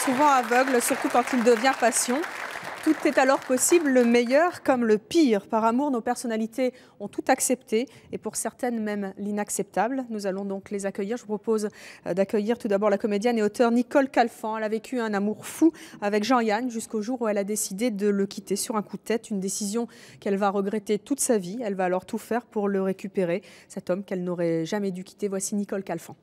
souvent aveugle, surtout quand il devient passion. Tout est alors possible, le meilleur comme le pire. Par amour, nos personnalités ont tout accepté et pour certaines même l'inacceptable. Nous allons donc les accueillir. Je vous propose d'accueillir tout d'abord la comédienne et auteure Nicole Calfan. Elle a vécu un amour fou avec Jean-Yann jusqu'au jour où elle a décidé de le quitter sur un coup de tête. Une décision qu'elle va regretter toute sa vie. Elle va alors tout faire pour le récupérer. Cet homme qu'elle n'aurait jamais dû quitter. Voici Nicole Calfan.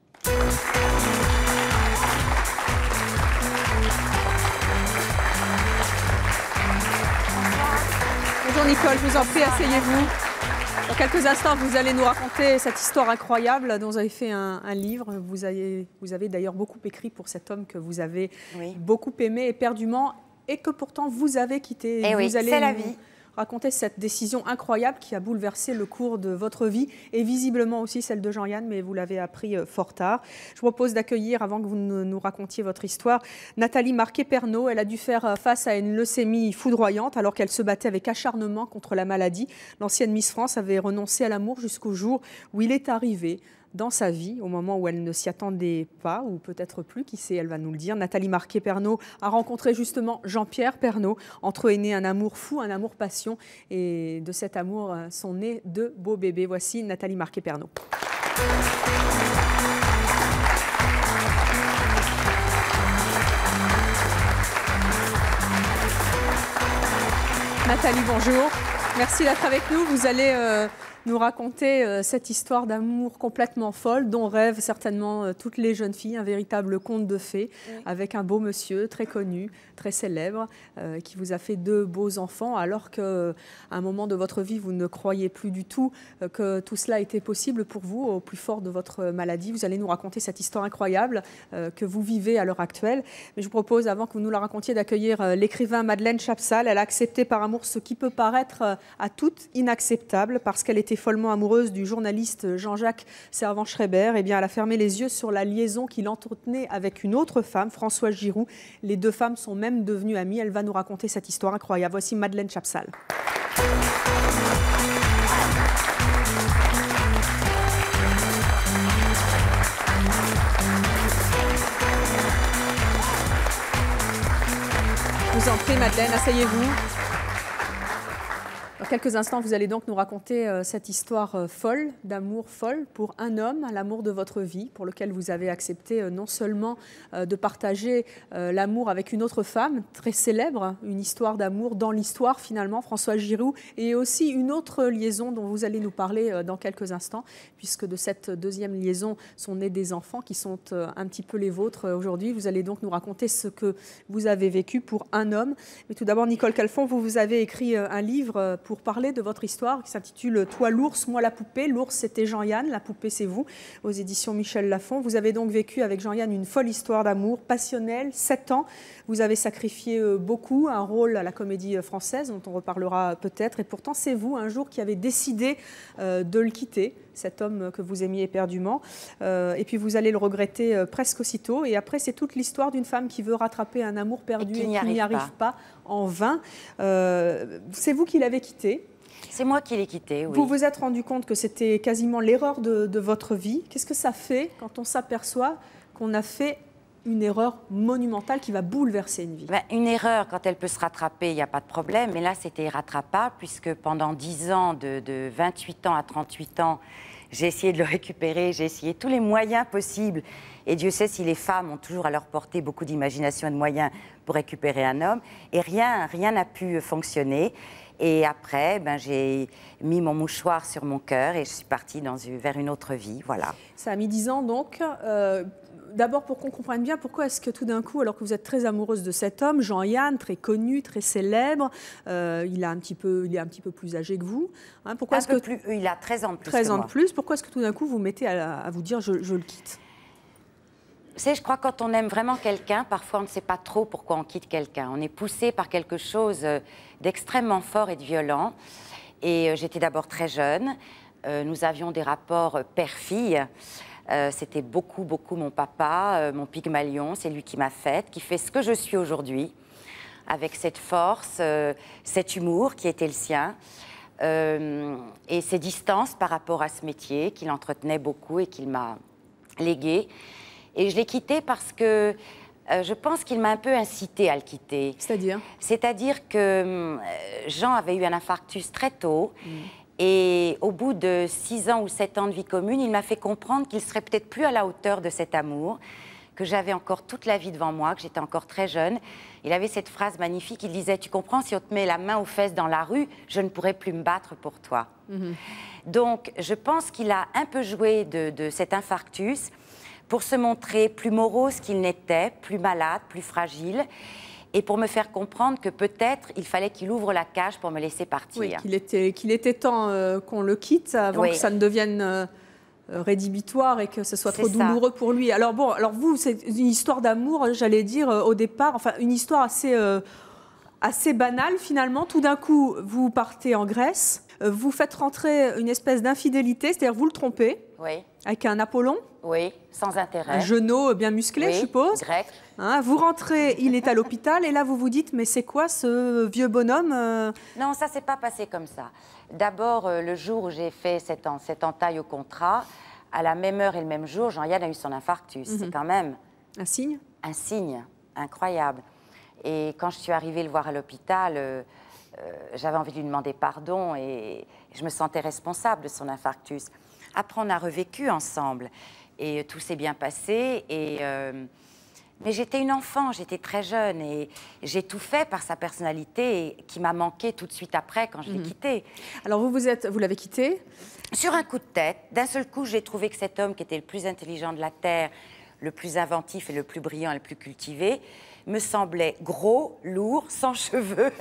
Bonjour Nicole, je vous en prie, asseyez-vous. Dans quelques instants, vous allez nous raconter cette histoire incroyable dont vous avez fait un livre. Vous avez d'ailleurs beaucoup écrit pour cet homme que vous avez beaucoup aimé éperdument et que pourtant vous avez quitté. Et oui, c'est la vie. Raconter cette décision incroyable qui a bouleversé le cours de votre vie et visiblement aussi celle de Jean-Yann, mais vous l'avez appris fort tard. Je vous propose d'accueillir, avant que vous nous racontiez votre histoire, Nathalie Marquet-Pernot. Elle a dû faire face à une leucémie foudroyante alors qu'elle se battait avec acharnement contre la maladie. L'ancienne Miss France avait renoncé à l'amour jusqu'au jour où il est arrivé dans sa vie, au moment où elle ne s'y attendait pas, ou peut-être plus, qui sait, elle va nous le dire. Nathalie Marquet-Pernot a rencontré justement Jean-Pierre Pernot. Entre eux est né un amour fou, un amour passion. Et de cet amour sont nés deux beaux bébés. Voici Nathalie Marquet-Pernot. Nathalie, bonjour. Merci d'être avec nous. Vous allez nous raconter cette histoire d'amour complètement folle, dont rêvent certainement toutes les jeunes filles, un véritable conte de fées, avec un beau monsieur très connu, très célèbre, qui vous a fait deux beaux enfants, alors qu'à un moment de votre vie, vous ne croyez plus du tout que tout cela était possible pour vous, au plus fort de votre maladie. Vous allez nous raconter cette histoire incroyable que vous vivez à l'heure actuelle. Mais je vous propose, avant que vous nous la racontiez, d'accueillir l'écrivain Madeleine Chapsal. Elle a accepté par amour ce qui peut paraître à toutes inacceptable, parce qu'elle était follement amoureuse du journaliste Jean-Jacques Servan-Schreiber. Eh bien, elle a fermé les yeux sur la liaison qu'il entretenait avec une autre femme, Françoise Giroud. Les deux femmes sont même devenues amies. Elle va nous raconter cette histoire incroyable. Voici Madeleine Chapsal. Je vous en prie, Madeleine, asseyez-vous. Dans quelques instants, vous allez donc nous raconter cette histoire folle, d'amour folle pour un homme, l'amour de votre vie, pour lequel vous avez accepté non seulement de partager l'amour avec une autre femme très célèbre, une histoire d'amour dans l'histoire finalement, Françoise Giroud, et aussi une autre liaison dont vous allez nous parler dans quelques instants, puisque de cette deuxième liaison sont nés des enfants qui sont un petit peu les vôtres aujourd'hui. Vous allez donc nous raconter ce que vous avez vécu pour un homme. Mais tout d'abord, Nicole Calfan, vous avez écrit un livre pour parler de votre histoire qui s'intitule « Toi l'ours, moi la poupée ». L'ours, c'était Jean-Yann, la poupée, c'est vous, aux éditions Michel Lafon. Vous avez donc vécu avec Jean-Yann une folle histoire d'amour, passionnelle, 7 ans. Vous avez sacrifié beaucoup, un rôle à la Comédie Française, dont on reparlera peut-être. Et pourtant, c'est vous, un jour, qui avez décidé de le quitter, cet homme que vous aimiez éperdument. Et puis, vous allez le regretter presque aussitôt. Et après, c'est toute l'histoire d'une femme qui veut rattraper un amour perdu et qui n'y arrive pas en vain. C'est vous qui l'avez quitté. C'est moi qui l'ai quitté, oui. Vous vous êtes rendu compte que c'était quasiment l'erreur de votre vie. Qu'est-ce que ça fait quand on s'aperçoit qu'on a fait une erreur monumentale qui va bouleverser une vie? Une erreur, quand elle peut se rattraper, il n'y a pas de problème. Mais là, c'était irrattrapable, puisque pendant 10 ans, de 28 ans à 38 ans, j'ai essayé de le récupérer, j'ai essayé tous les moyens possibles. Et Dieu sait si les femmes ont toujours à leur portée beaucoup d'imagination et de moyens pour récupérer un homme. Et rien n'a pu fonctionner. Et après, j'ai mis mon mouchoir sur mon cœur et je suis partie vers une autre vie, voilà. Ça a mis 10 ans donc. D'abord, pour qu'on comprenne bien, pourquoi est-ce que tout d'un coup, alors que vous êtes très amoureuse de cet homme, Jean-Yann, très connu, très célèbre, il est un petit peu plus âgé que vous. Hein, pourquoi il a 13 ans de plus 13 ans de plus. Pourquoi est-ce que tout d'un coup, vous mettez à vous dire je le quitte? Vous savez, je crois que quand on aime vraiment quelqu'un, parfois on ne sait pas trop pourquoi on quitte quelqu'un. On est poussé par quelque chose d'extrêmement fort et de violent. Et j'étais d'abord très jeune. Nous avions des rapports père-fille. C'était beaucoup mon papa, mon Pygmalion. C'est lui qui m'a faite, qui fait ce que je suis aujourd'hui, avec cette force, cet humour qui était le sien. Et ces distances par rapport à ce métier qu'il entretenait beaucoup et qu'il m'a légué. Et je l'ai quitté parce que Je pense qu'il m'a un peu incité à le quitter. C'est-à-dire? C'est-à-dire que Jean avait eu un infarctus très tôt. Et au bout de 6 ans ou 7 ans de vie commune, il m'a fait comprendre qu'il serait peut-être plus à la hauteur de cet amour, que j'avais encore toute la vie devant moi, que j'étais encore très jeune. Il avait cette phrase magnifique, il disait « Tu comprends, si on te met la main aux fesses dans la rue, je ne pourrai plus me battre pour toi. Donc, je pense qu'il a un peu joué de cet infarctus pour se montrer plus morose qu'il n'était, plus malade, plus fragile, et pour me faire comprendre que peut-être il fallait qu'il ouvre la cage pour me laisser partir. Oui, qu'il était temps qu'on le quitte avant que ça ne devienne rédhibitoire et que ce soit trop douloureux pour lui. Alors bon, vous, c'est une histoire d'amour, j'allais dire, au départ, enfin une histoire assez banale finalement. Tout d'un coup, vous partez en Grèce, vous faites rentrer une espèce d'infidélité, c'est-à-dire vous le trompez avec un Apollon. Oui, sans intérêt. Un genou bien musclé, je suppose. Grec. Hein, vous rentrez, il est à l'hôpital, et là vous vous dites, mais c'est quoi ce vieux bonhomme Non, ça s'est pas passé comme ça. D'abord, le jour où j'ai fait cette entaille au contrat, à la même heure et le même jour, Jean-Yann a eu son infarctus. C'est quand même... Un signe? Un signe incroyable. Et quand je suis arrivée le voir à l'hôpital, j'avais envie de lui demander pardon et je me sentais responsable de son infarctus. Après, on a revécu ensemble et tout s'est bien passé. Mais j'étais une enfant, j'étais très jeune et j'ai tout fait par sa personnalité qui m'a manqué tout de suite après quand je l'ai quitté. Alors vous l'avez quitté? Sur un coup de tête, d'un seul coup, j'ai trouvé que cet homme qui était le plus intelligent de la Terre, le plus inventif et le plus brillant et le plus cultivé, me semblait gros, lourd, sans cheveux,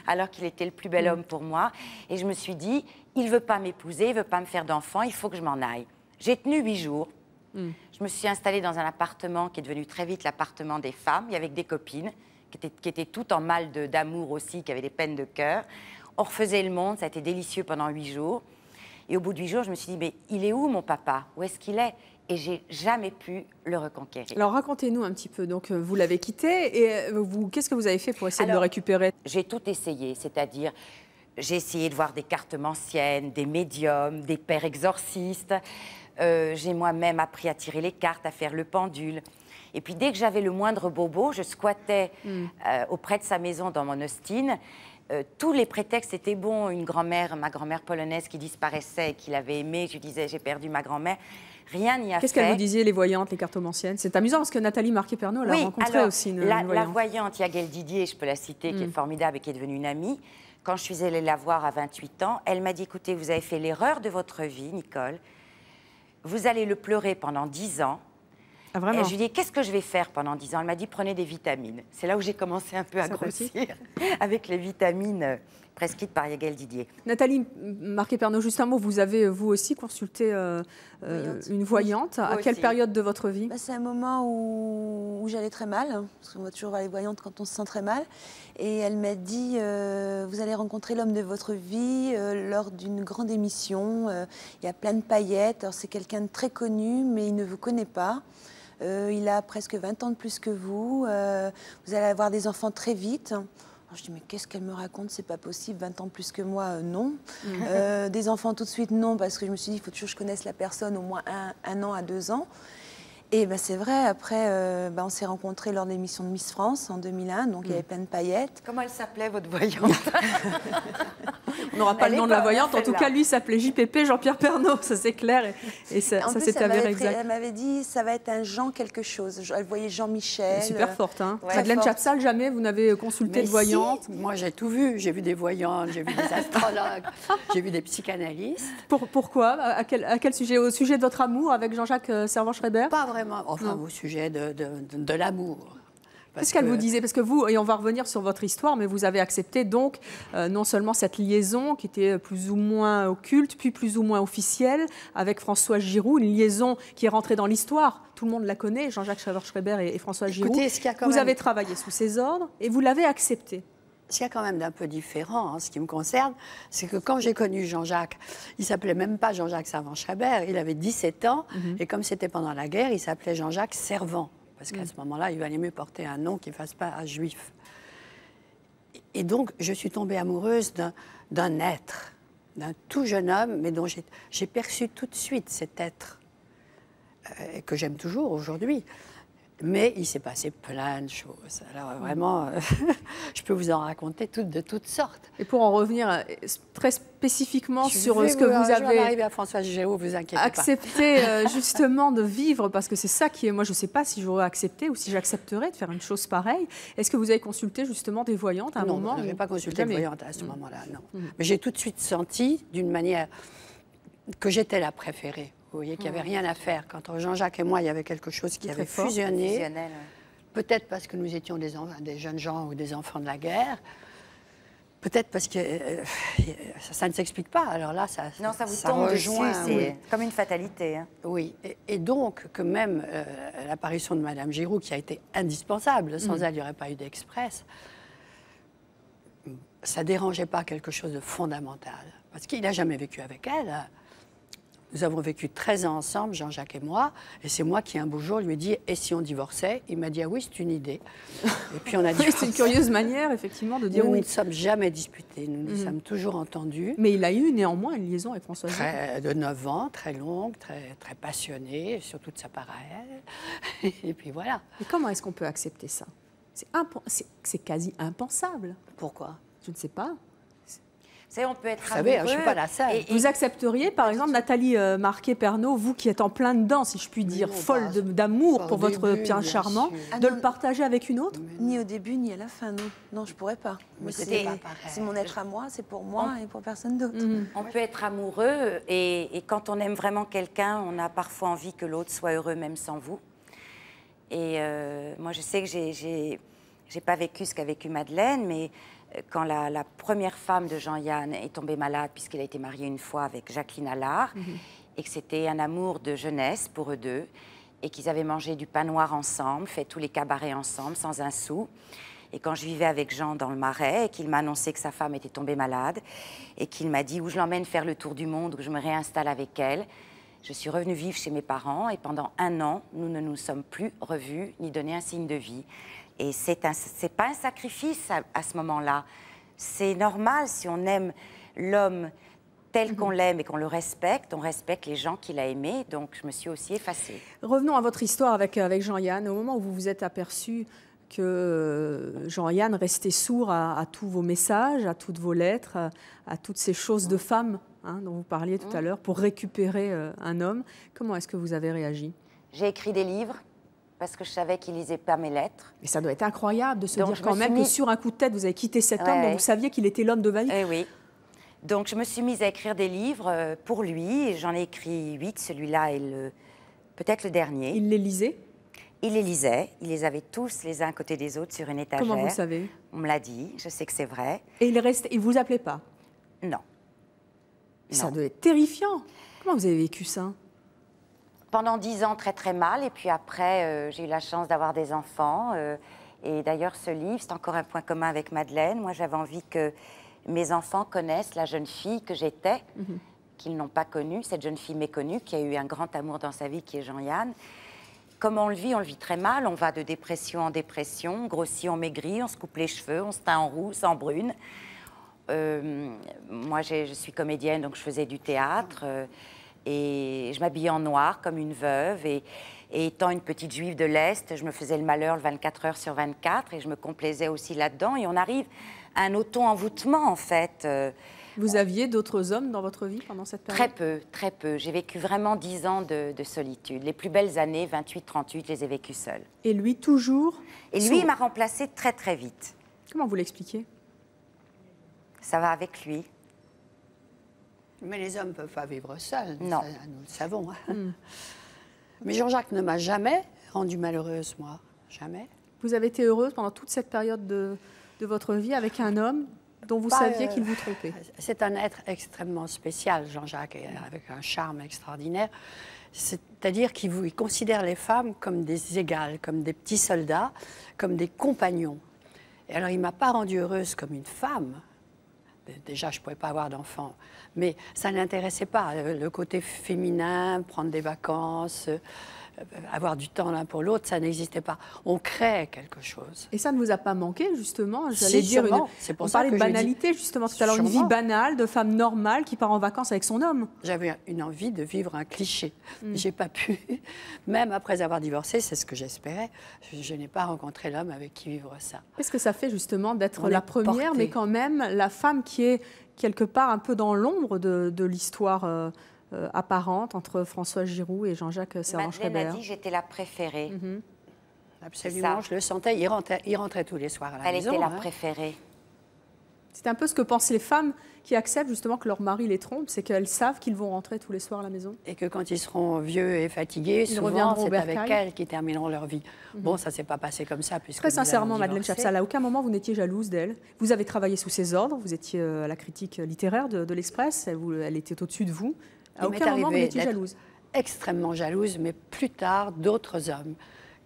alors qu'il était le plus bel homme pour moi. Et je me suis dit, il ne veut pas m'épouser, il ne veut pas me faire d'enfant, il faut que je m'en aille. J'ai tenu 8 jours. Je me suis installée dans un appartement qui est devenu très vite l'appartement des femmes, avec des copines, qui étaient toutes en mal d'amour aussi, qui avaient des peines de cœur. On refaisait le monde, ça a été délicieux pendant 8 jours. Et au bout de 8 jours, je me suis dit, mais il est où mon papa? Où est-ce qu'il est? Et j'ai jamais pu le reconquérir. Alors racontez-nous un petit peu. Donc vous l'avez quitté et qu'est-ce que vous avez fait pour essayer de le récupérer? J'ai tout essayé, c'est-à-dire j'ai essayé de voir des cartomanciennes, des médiums, des pères exorcistes. J'ai moi-même appris à tirer les cartes, à faire le pendule. Et puis dès que j'avais le moindre bobo, je squattais auprès de sa maison dans mon Austin. Tous les prétextes étaient bons. Une grand-mère, ma grand-mère polonaise qui disparaissait et qu'il avait aimée, je lui disais j'ai perdu ma grand-mère. Rien n'y a fait. Qu'est-ce qu'elle vous disait, les voyantes, les cartomanciennes? C'est amusant parce que Nathalie Marquet-Pernot l'a rencontrée aussi, une voyante. La voyante Yaguel Didier, je peux la citer, qui est formidable et qui est devenue une amie. Quand je suis allée la voir à 28 ans, elle m'a dit, écoutez, vous avez fait l'erreur de votre vie, Nicole. Vous allez le pleurer pendant 10 ans. Ah, vraiment? Et je lui ai dit, qu'est-ce que je vais faire pendant 10 ans? Elle m'a dit, prenez des vitamines. C'est là où j'ai commencé un peu à grossir, avec les vitamines prescrites par Yaguel Didier. Nathalie Marquet-Pernot, juste un mot, vous avez vous aussi consulté une voyante. À quelle période de votre vie? C'est un moment où j'allais très mal, parce qu'on va toujours voir les voyantes quand on se sent très mal. Et elle m'a dit, vous allez rencontrer l'homme de votre vie lors d'une grande émission. Il y a plein de paillettes. C'est quelqu'un de très connu, mais il ne vous connaît pas. Il a presque 20 ans de plus que vous. Vous allez avoir des enfants très vite. Alors je dis, mais qu'est-ce qu'elle me raconte? C'est pas possible, 20 ans de plus que moi, non. Des enfants tout de suite, non, parce que je me suis dit, il faut toujours que je connaisse la personne au moins un an à 2 ans. Et c'est vrai, après, on s'est rencontrés lors de l'émission de Miss France en 2001, donc il y avait plein de paillettes. Comment elle s'appelait, votre voyante? On n'aura pas le nom de la voyante, en tout cas, lui s'appelait JPP, Jean-Pierre Pernaut, ça c'est clair, et ça s'est avéré exact. Elle m'avait dit, ça va être un Jean quelque chose. Elle voyait Jean-Michel. Super forte, hein. Madeleine Chapsal, jamais vous n'avez consulté de voyante? Si, moi j'ai tout vu, j'ai vu des voyantes, j'ai vu des astrologues, j'ai vu des psychanalystes. Pourquoi? À quel sujet? Au sujet de votre amour avec Jean-Jacques Servan-Schreiber? Pas vraiment, enfin au sujet de l'amour. Qu'est-ce qu'elle vous disait? Parce que vous, et on va revenir sur votre histoire, mais vous avez accepté donc non seulement cette liaison qui était plus ou moins occulte, puis plus ou moins officielle, avec François Giroud, une liaison qui est rentrée dans l'histoire. Tout le monde la connaît, Jean-Jacques Servan-Schreiber et François Giroud. Vous avez travaillé sous ses ordres et vous l'avez accepté. Ce qu'il y a quand même d'un peu différent, en ce qui me concerne, c'est que quand j'ai connu Jean-Jacques, il ne s'appelait même pas Jean-Jacques Servan-Schreiber, il avait 17 ans, et comme c'était pendant la guerre, il s'appelait Jean-Jacques Servan. Parce qu'à ce moment-là, il valait mieux porter un nom qui ne fasse pas à juif. Et donc, je suis tombée amoureuse d'un être, d'un tout jeune homme, mais dont j'ai perçu tout de suite cet être, que j'aime toujours aujourd'hui. Mais il s'est passé plein de choses. Alors vraiment, je peux vous en raconter de toutes sortes. Et pour en revenir très spécifiquement sur ce que vous Je vais avez arriver à Françoise Géraud, vous inquiétez accepté justement de vivre, parce que c'est ça qui est... Moi, je ne sais pas si j'aurais accepté ou si j'accepterais de faire une chose pareille. Est-ce que vous avez consulté justement des voyantes à un moment? Non, je n'ai pas consulté de voyante à ce moment-là, non. Mais j'ai tout de suite senti, d'une manière, que j'étais la préférée. Vous voyez qu'il n'y avait rien à faire. Quand Jean-Jacques et moi, il y avait quelque chose qui avait fusionné. Peut-être parce que nous étions des jeunes gens ou des enfants de la guerre. Peut-être parce que ça ne s'explique pas. Alors là, ça vous tombe rejoint, dessus, c'est comme une fatalité. Hein. Oui, et donc que même l'apparition de Madame Giroud, qui a été indispensable, sans elle, il n'y aurait pas eu d'Express, ça ne dérangeait pas quelque chose de fondamental. Parce qu'il n'a jamais vécu avec elle. Nous avons vécu 13 ans ensemble, Jean-Jacques et moi, et c'est moi qui, un beau jour, lui ai dit « Et si on divorçait ?» Il m'a dit « Ah oui, c'est une idée. » Et puis on a divorcé. C'est une curieuse manière, effectivement, de dire nous oui. Nous ne sommes jamais disputés, nous nous sommes toujours entendus. Mais il a eu néanmoins une liaison avec Françoise Géraud. De 9 ans, très longue, très passionnée, surtout de sa part à elle. Et puis voilà. Et comment est-ce qu'on peut accepter ça? C'est quasi impensable. Pourquoi? Je ne sais pas. On peut être vous savez, je ne suis pas la seule. Vous accepteriez, par exemple, Nathalie Marquet-Pernot, vous qui êtes en plein dedans, si je puis dire, folle d'amour pour votre prince charmant, de le partager avec une autre? Ni au début, ni à la fin, non. Non, je ne pourrais pas. C'est mon être à moi, c'est pour moi et pour personne d'autre. On peut être amoureux et quand on aime vraiment quelqu'un, on a parfois envie que l'autre soit heureux même sans vous. Et moi, je sais que j'ai pas vécu ce qu'a vécu Madeleine, mais quand la première femme de Jean-Yann est tombée malade, puisqu'il a été marié une fois avec Jacqueline Allard, et que c'était un amour de jeunesse pour eux deux, et qu'ils avaient mangé du pain noir ensemble, fait tous les cabarets ensemble, sans un sou. Et quand je vivais avec Jean dans le Marais, et qu'il m'a annoncé que sa femme était tombée malade, et qu'il m'a dit où je l'emmène faire le tour du monde, où je me réinstalle avec elle, je suis revenue vivre chez mes parents, et pendant 1 an, nous ne nous sommes plus revus, ni donné un signe de vie. Et c'est pas un sacrifice à ce moment-là. C'est normal, si on aime l'homme tel qu'on l'aime et qu'on le respecte, on respecte les gens qu'il a aimés. Donc, je me suis aussi effacée. Revenons à votre histoire avec Jean-Yann. Au moment où vous vous êtes aperçu que Jean-Yann restait sourd à tous vos messages, à toutes vos lettres, à toutes ces choses de femme dont vous parliez tout à l'heure, pour récupérer un homme, comment est-ce que vous avez réagi? J'ai écrit des livres, parce que je savais qu'il lisait pas mes lettres. Et ça doit être incroyable de se dire quand même que sur un coup de tête, vous avez quitté cet homme dont vous saviez qu'il était l'homme de votre vie. Eh oui. Donc je me suis mise à écrire des livres pour lui. J'en ai écrit 8. Celui-là est peut-être le dernier. Il les lisait? Il les lisait. Il les avait tous les uns à côté des autres sur une étagère. Comment vous savez? On me l'a dit. Je sais que c'est vrai. Et il vous appelait pas? Non. Ça doit être terrifiant. Comment vous avez vécu ça? Pendant 10 ans, très très mal. Et puis après, j'ai eu la chance d'avoir des enfants. Et d'ailleurs, ce livre, c'est encore un point commun avec Madeleine. Moi, j'avais envie que mes enfants connaissent la jeune fille que j'étais, qu'ils n'ont pas connue, cette jeune fille méconnue, qui a eu un grand amour dans sa vie, qui est Jean-Yann. Comme on le vit très mal. On va de dépression en dépression. On grossit, on maigrit, on se coupe les cheveux, on se teint en rousse, en brune. Moi, je suis comédienne, donc je faisais du théâtre. Et je m'habillais en noir comme une veuve. Et étant une petite juive de l'Est, je me faisais le malheur le 24 heures sur 24 et je me complaisais aussi là-dedans. Et on arrive à un auto-envoûtement, en fait. Vous aviez d'autres hommes dans votre vie pendant cette période? Très peu, très peu. J'ai vécu vraiment 10 ans de solitude. Les plus belles années, 28-38, je les ai vécues seule. Et lui, toujours? Et lui, il m'a remplacée très, très vite. Comment vous l'expliquez? Ça va avec lui. Mais les hommes ne peuvent pas vivre seuls, non. Ça, nous le savons. Mais Jean-Jacques ne m'a jamais rendue malheureuse, moi. Jamais. Vous avez été heureuse pendant toute cette période de votre vie avec un homme dont vous saviez qu'il vous trompait? C'est un être extrêmement spécial, Jean-Jacques, avec un charme extraordinaire. C'est-à-dire qu'il considère les femmes comme des égales, comme des petits soldats, comme des compagnons. Et alors, il ne m'a pas rendue heureuse comme une femme. Déjà, je ne pouvais pas avoir d'enfant. Mais ça ne l'intéressait pas. Le côté féminin, prendre des vacances, avoir du temps l'un pour l'autre, ça n'existait pas. On crée quelque chose. Et ça ne vous a pas manqué, justement? Si, sûrement. C'est pour On ça parlait que de je dis- banalité, justement, tout à l'heure, une vie Sûrement. banale, de femme normale qui part en vacances avec son homme. J'avais une envie de vivre un cliché. J'ai pas pu. Même après avoir divorcé, c'est ce que j'espérais. Je n'ai pas rencontré l'homme avec qui vivre ça. Qu'est-ce que ça fait, justement, d'être On la est première, porté. mais quand même la femme qui est quelque part un peu dans l'ombre de l'histoire apparente entre Françoise Giroud et Jean-Jacques Madeleine a Servan-Schreiber? dit que j'étais la préférée. Absolument, ça. je le sentais. Il rentrait tous les soirs à la Elle maison. était la hein. préférée. C'est un peu ce que pensent les femmes qui acceptent justement que leur mari les trompe, c'est qu'elles savent qu'ils vont rentrer tous les soirs à la maison. Et que quand ils seront vieux et fatigués, Ils souvent, reviendront au c'est avec bercail. elles qu'ils termineront leur vie. Bon, ça ne s'est pas passé comme ça. Puisque Très nous avons sincèrement, Madeleine divorcé. Chapsal, à aucun moment vous n'étiez jalouse d'elle. Vous avez travaillé sous ses ordres, vous étiez à la critique littéraire de l'Express, elle était au-dessus de vous. À Il m'est aucun moment vous arrivé n'étiez d'être jalouse. extrêmement jalouse, mais plus tard, d'autres hommes.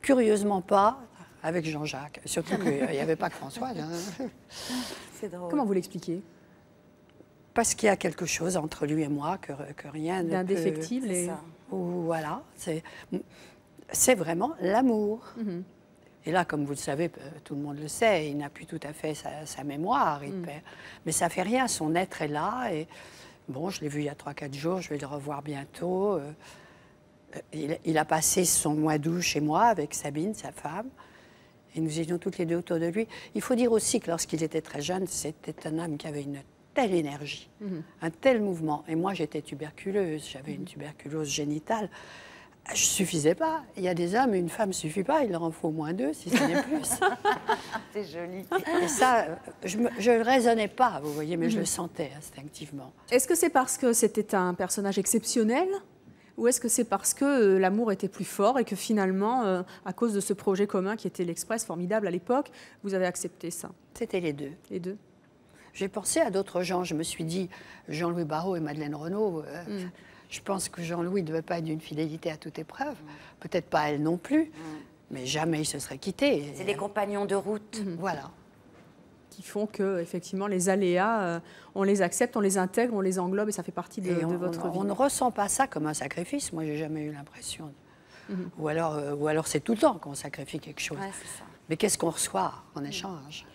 Curieusement pas avec Jean-Jacques. Surtout qu'il n'y avait pas que Françoise. hein. C'est drôle. Comment vous l'expliquez? Parce qu'il y a quelque chose entre lui et moi que rien ne peut... D'indéfectible C'est et... ça. Ou voilà, c'est vraiment l'amour. Et là, comme vous le savez, tout le monde le sait, il n'a plus tout à fait sa mémoire, il perd. Mais ça fait rien, son être est là. Et bon, je l'ai vu il y a 3-4 jours, je vais le revoir bientôt. Il a passé son mois d'août chez moi avec Sabine, sa femme. Et nous étions toutes les deux autour de lui. Il faut dire aussi que lorsqu'il était très jeune, c'était un homme qui avait une telle énergie, un tel mouvement. Et moi, j'étais tuberculeuse, j'avais une tuberculose génitale. Je ne suffisais pas. Il y a des hommes, une femme ne suffit pas, il leur en faut au moins 2, si ce n'est plus. C'est joli. Et ça, je ne raisonnais pas, vous voyez, mais je le sentais instinctivement. Est-ce que c'est parce que c'était un personnage exceptionnel ou est-ce que c'est parce que l'amour était plus fort et que finalement, à cause de ce projet commun qui était l'Express, formidable à l'époque, vous avez accepté ça, C'était les deux. les deux? J'ai pensé à d'autres gens. Je me suis dit, Jean-Louis Barrault et Madeleine Renaud, je pense que Jean-Louis ne devait pas être d'une fidélité à toute épreuve. Peut-être pas elle non plus, mais jamais ils se seraient quittés. C'est des compagnons de route. Voilà. Qui font que, effectivement, les aléas, on les accepte, on les intègre, on les englobe et ça fait partie de Et votre vie. on ne ressent pas ça comme un sacrifice. Moi, j'ai jamais eu l'impression. Ou alors c'est tout le temps qu'on sacrifie quelque chose. Ouais, c'est ça. Mais qu'est-ce qu'on reçoit en échange?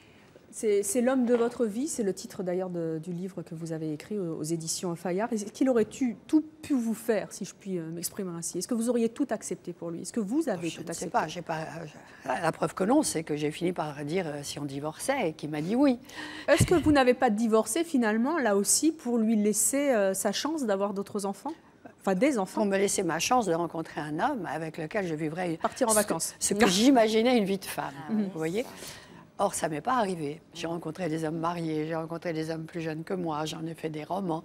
C'est l'homme de votre vie, c'est le titre d'ailleurs du livre que vous avez écrit aux éditions Fayard. Est-ce qu'il aurait tout pu vous faire, si je puis m'exprimer ainsi? Est-ce que vous auriez tout accepté pour lui? Est-ce que vous avez Je tout ne sais accepté? pas. La preuve que non, c'est que j'ai fini par dire si on divorçait et qu'il m'a dit oui. Est-ce que vous n'avez pas divorcé finalement, là aussi, pour lui laisser sa chance d'avoir d'autres enfants? Enfin, des enfants. Pour me laisser ma chance de rencontrer un homme avec lequel je vivrais Partir en vacances. ce que j'imaginais une vie de femme. Vous voyez? Or, ça ne m'est pas arrivé. J'ai rencontré des hommes mariés, j'ai rencontré des hommes plus jeunes que moi, j'en ai fait des romans.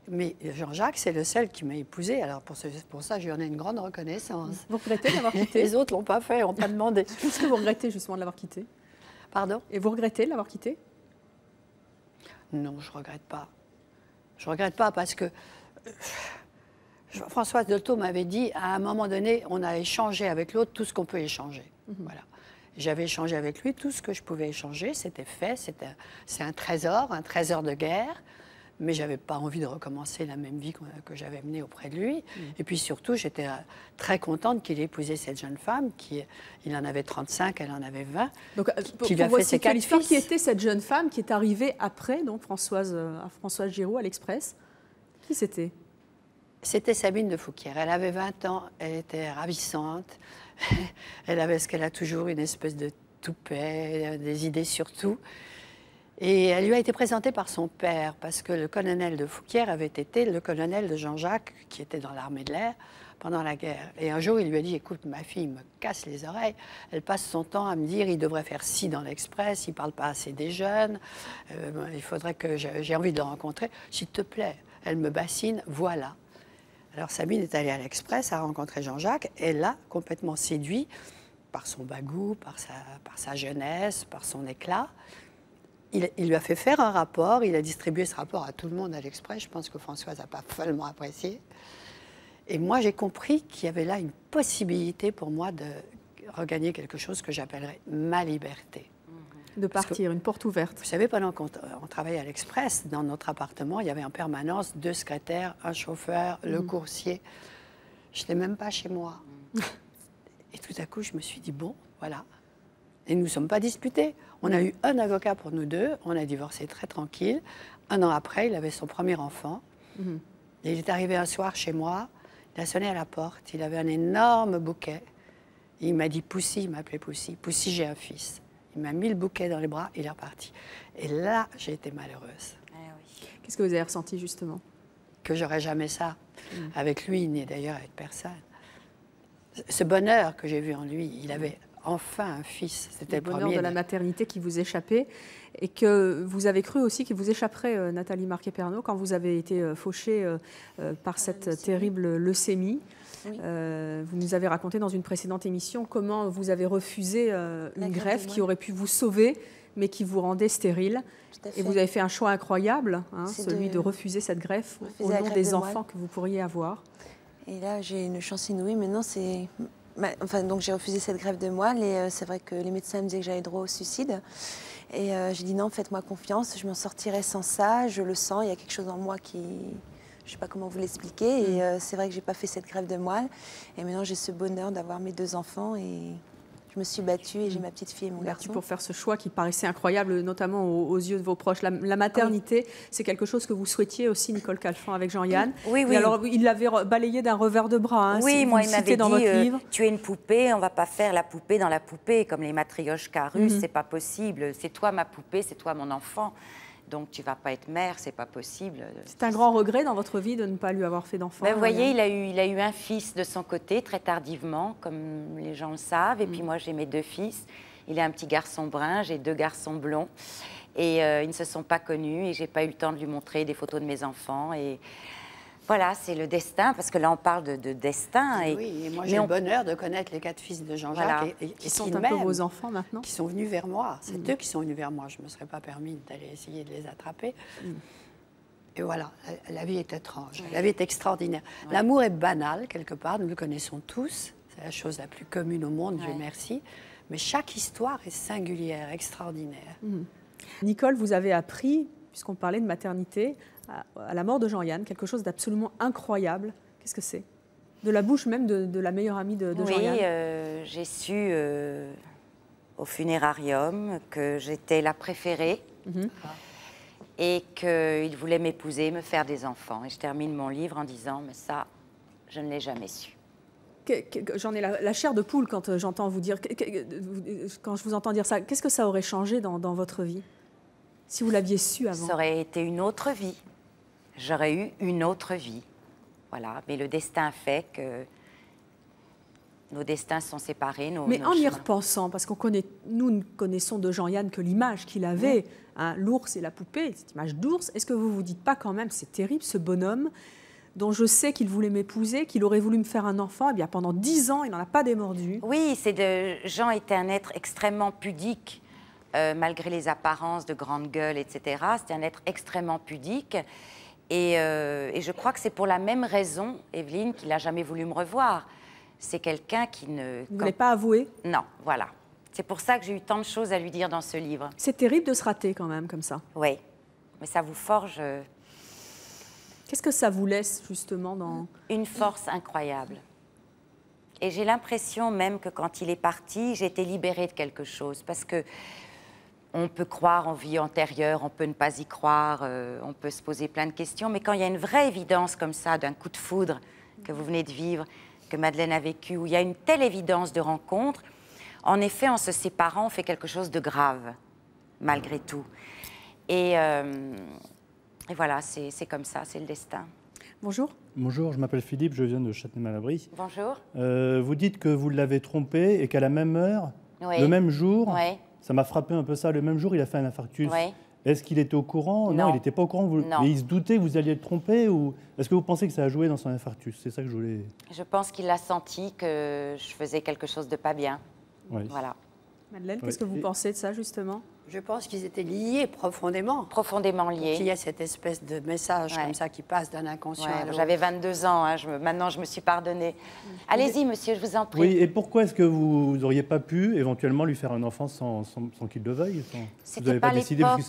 Mais Jean-Jacques, c'est le seul qui m'a épousée. Alors, pour ça, je lui en ai une grande reconnaissance. Vous regrettez de l'avoir quitté? Les autres ne l'ont pas fait, n'ont pas demandé. Qu'est-ce que vous regrettez justement de l'avoir quitté? Pardon? Et vous regrettez de l'avoir quitté? Non, je ne regrette pas. Je ne regrette pas parce que Françoise Dolto m'avait dit, à un moment donné, on a échangé avec l'autre tout ce qu'on peut échanger. Voilà. J'avais échangé avec lui tout ce que je pouvais échanger, c'était fait, c'est un trésor de guerre, mais je n'avais pas envie de recommencer la même vie que j'avais menée auprès de lui. Et puis surtout, j'étais très contente qu'il ait épousé cette jeune femme, il en avait 35, elle en avait 20, Donc, qui lui a fait ses 4 l'histoire, fils. qui était cette jeune femme qui est arrivée après, donc Françoise Giroud à l'Express? Qui c'était? C'était Sabine de Fouquier. Elle avait 20 ans, elle était ravissante. Elle avait ce qu'elle a toujours, une espèce de toupet, des idées sur tout. Et elle lui a été présentée par son père, parce que le colonel de Fouquier avait été le colonel de Jean-Jacques, qui était dans l'armée de l'air pendant la guerre. Et un jour, il lui a dit, écoute, ma fille me casse les oreilles, elle passe son temps à me dire, il devrait faire ci dans l'Express, il ne parle pas assez des jeunes, il faudrait que j'ai envie de le rencontrer, s'il te plaît, elle me bassine, voilà. Alors Sabine est allée à l'Express, a rencontré Jean-Jacques, et l'a complètement séduit par son bagou, par sa jeunesse, par son éclat. Il lui a fait faire un rapport, il a distribué ce rapport à tout le monde à l'Express, je pense que Françoise n'a pas follement apprécié. Et moi j'ai compris qu'il y avait là une possibilité pour moi de regagner quelque chose que j'appellerais ma liberté. De partir, une porte ouverte. Vous savez, pendant qu'on travaillait à l'Express, dans notre appartement, il y avait en permanence 2 secrétaires, un chauffeur, le coursier. Je n'étais même pas chez moi. Et tout à coup, je me suis dit, bon, voilà. Et nous ne sommes pas disputés. On a eu un avocat pour nous deux, on a divorcé très tranquille. Un an après, il avait son premier enfant. Et il est arrivé un soir chez moi, il a sonné à la porte, il avait un énorme bouquet. Et il m'a dit, Poussy, il m'appelait Poussy. Poussy, j'ai un fils. Il m'a mis le bouquet dans les bras, il est reparti. Et là, j'ai été malheureuse. Qu'est-ce que vous avez ressenti, justement? Que j'aurais jamais ça avec lui, ni d'ailleurs avec personne. Ce bonheur que j'ai vu en lui, il avait enfin un fils. C'était le bonheur premier de la maternité qui vous échappait et que vous avez cru aussi qu'il vous échapperait, Nathalie Marquet-Pernot, quand vous avez été fauchée par cette terrible leucémie. Oui. Vous nous avez raconté dans une précédente émission comment vous avez refusé une greffe qui aurait pu vous sauver, mais qui vous rendait stérile. Et vous avez fait un choix incroyable, hein, celui de refuser cette greffe au nom des enfants que vous pourriez avoir. Et là, j'ai une chance inouïe. Maintenant, c'est... Enfin, donc j'ai refusé cette greffe de moelle et c'est vrai que les médecins me disaient que j'avais droit au suicide. Et j'ai dit non, faites-moi confiance, je m'en sortirai sans ça, je le sens, il y a quelque chose en moi qui... Je ne sais pas comment vous l'expliquer. Et c'est vrai que je n'ai pas fait cette greffe de moelle. Et maintenant, j'ai ce bonheur d'avoir mes 2 enfants et je me suis battue et j'ai ma petite fille et mon garçon. Pour faire ce choix qui paraissait incroyable, notamment aux yeux de vos proches. La maternité, c'est quelque chose que vous souhaitiez aussi, Nicole Calfan, avec Jean-Yann. Oui, oui. Et alors, il l'avait balayé d'un revers de bras. Hein, oui, si moi, vous il le m'avait dans votre dit, livre. tu es une poupée, on ne va pas faire la poupée dans la poupée, comme les matrioshkas russes, c'est pas possible. C'est toi ma poupée, c'est toi mon enfant. Donc, tu ne vas pas être mère, c'est pas possible. C'est un grand regret dans votre vie de ne pas lui avoir fait d'enfant. Ben, vous voyez, il a eu un fils de son côté, très tardivement, comme les gens le savent. Et puis moi, j'ai mes 2 fils. Il a un petit garçon brun, j'ai 2 garçons blonds. Et ils ne se sont pas connus et je n'ai pas eu le temps de lui montrer des photos de mes enfants. Et voilà, c'est le destin, parce que là, on parle de destin. Oui, et moi, j'ai le bonheur de connaître les 4 fils de Jean-Jacques. Voilà. Et qui sont un peu vos enfants maintenant. Qui sont venus vers moi. C'est eux qui sont venus vers moi. Je ne me serais pas permis d'aller essayer de les attraper. Et voilà, la vie est étrange. La vie est extraordinaire. L'amour est banal, quelque part. Nous le connaissons tous. C'est la chose la plus commune au monde, Dieu merci. Mais chaque histoire est singulière, extraordinaire. Nicole, vous avez appris, puisqu'on parlait de maternité, à la mort de Jean-Yann, quelque chose d'absolument incroyable. Qu'est-ce que c'est? De la bouche même de la meilleure amie de Jean-Yann. Oui, j'ai su au funérarium que j'étais la préférée et qu'il voulait m'épouser, me faire des enfants. Et je termine mon livre en disant, mais ça, je ne l'ai jamais su. J'en ai la chair de poule quand j'entends vous dire, quand je vous entends dire ça. Qu'est-ce que ça aurait changé dans votre vie, si vous l'aviez su avant? Ça aurait été une autre vie. J'aurais eu une autre vie. Voilà. Mais le destin fait que nos destins sont séparés. Mais en y repensant, parce nous connaissons de Jean-Yann que l'image qu'il avait, hein, l'ours et la poupée, cette image d'ours, est-ce que vous vous dites pas quand même, c'est terrible, ce bonhomme dont je sais qu'il voulait m'épouser, qu'il aurait voulu me faire un enfant, et bien pendant 10 ans, il n'en a pas démordu. Oui, Jean était un être extrêmement pudique, malgré les apparences de grande gueule, etc. C'était un être extrêmement pudique. Et je crois que c'est pour la même raison, Evelyne, qu'il n'a jamais voulu me revoir. C'est quelqu'un qui ne... Vous ne voulez pas avouer? Non, voilà. C'est pour ça que j'ai eu tant de choses à lui dire dans ce livre. C'est terrible de se rater quand même, comme ça. Oui, mais ça vous forge... Qu'est-ce que ça vous laisse, justement, dans... Une force incroyable. Et j'ai l'impression même que quand il est parti, j'ai été libérée de quelque chose. Parce que on peut croire en vie antérieure, on peut ne pas y croire, on peut se poser plein de questions. Mais quand il y a une vraie évidence comme ça, d'un coup de foudre que vous venez de vivre, que Madeleine a vécu, où il y a une telle évidence de rencontre, en effet, en se séparant, on fait quelque chose de grave, malgré tout. Et voilà, c'est comme ça, c'est le destin. Bonjour. Bonjour, je m'appelle Philippe, je viens de Châtenay-Malabry. Bonjour. Vous dites que vous l'avez trompé et qu'à la même heure, oui. le même jour, oui. Ça m'a frappé un peu ça, le même jour, il a fait un infarctus. Oui. Est-ce qu'il était au courant? Non, il n'était pas au courant. Non. Mais il se doutait que vous alliez le tromper ou est-ce que vous pensez que ça a joué dans son infarctus? C'est ça que je voulais... Je pense qu'il a senti que je faisais quelque chose de pas bien. Oui. Voilà. Madeleine, qu'est-ce que vous pensez de ça, justement? Je pense qu'ils étaient liés profondément. Profondément liés. Il y a cette espèce de message comme ça qui passe d'un inconscient à l'autre. J'avais 22 ans, hein, maintenant je me suis pardonnée. Allez-y, monsieur, je vous en prie. Oui, et pourquoi est-ce que vous n'auriez pas pu éventuellement lui faire un enfant sans qu'il le veuille? C'était pas l'époque.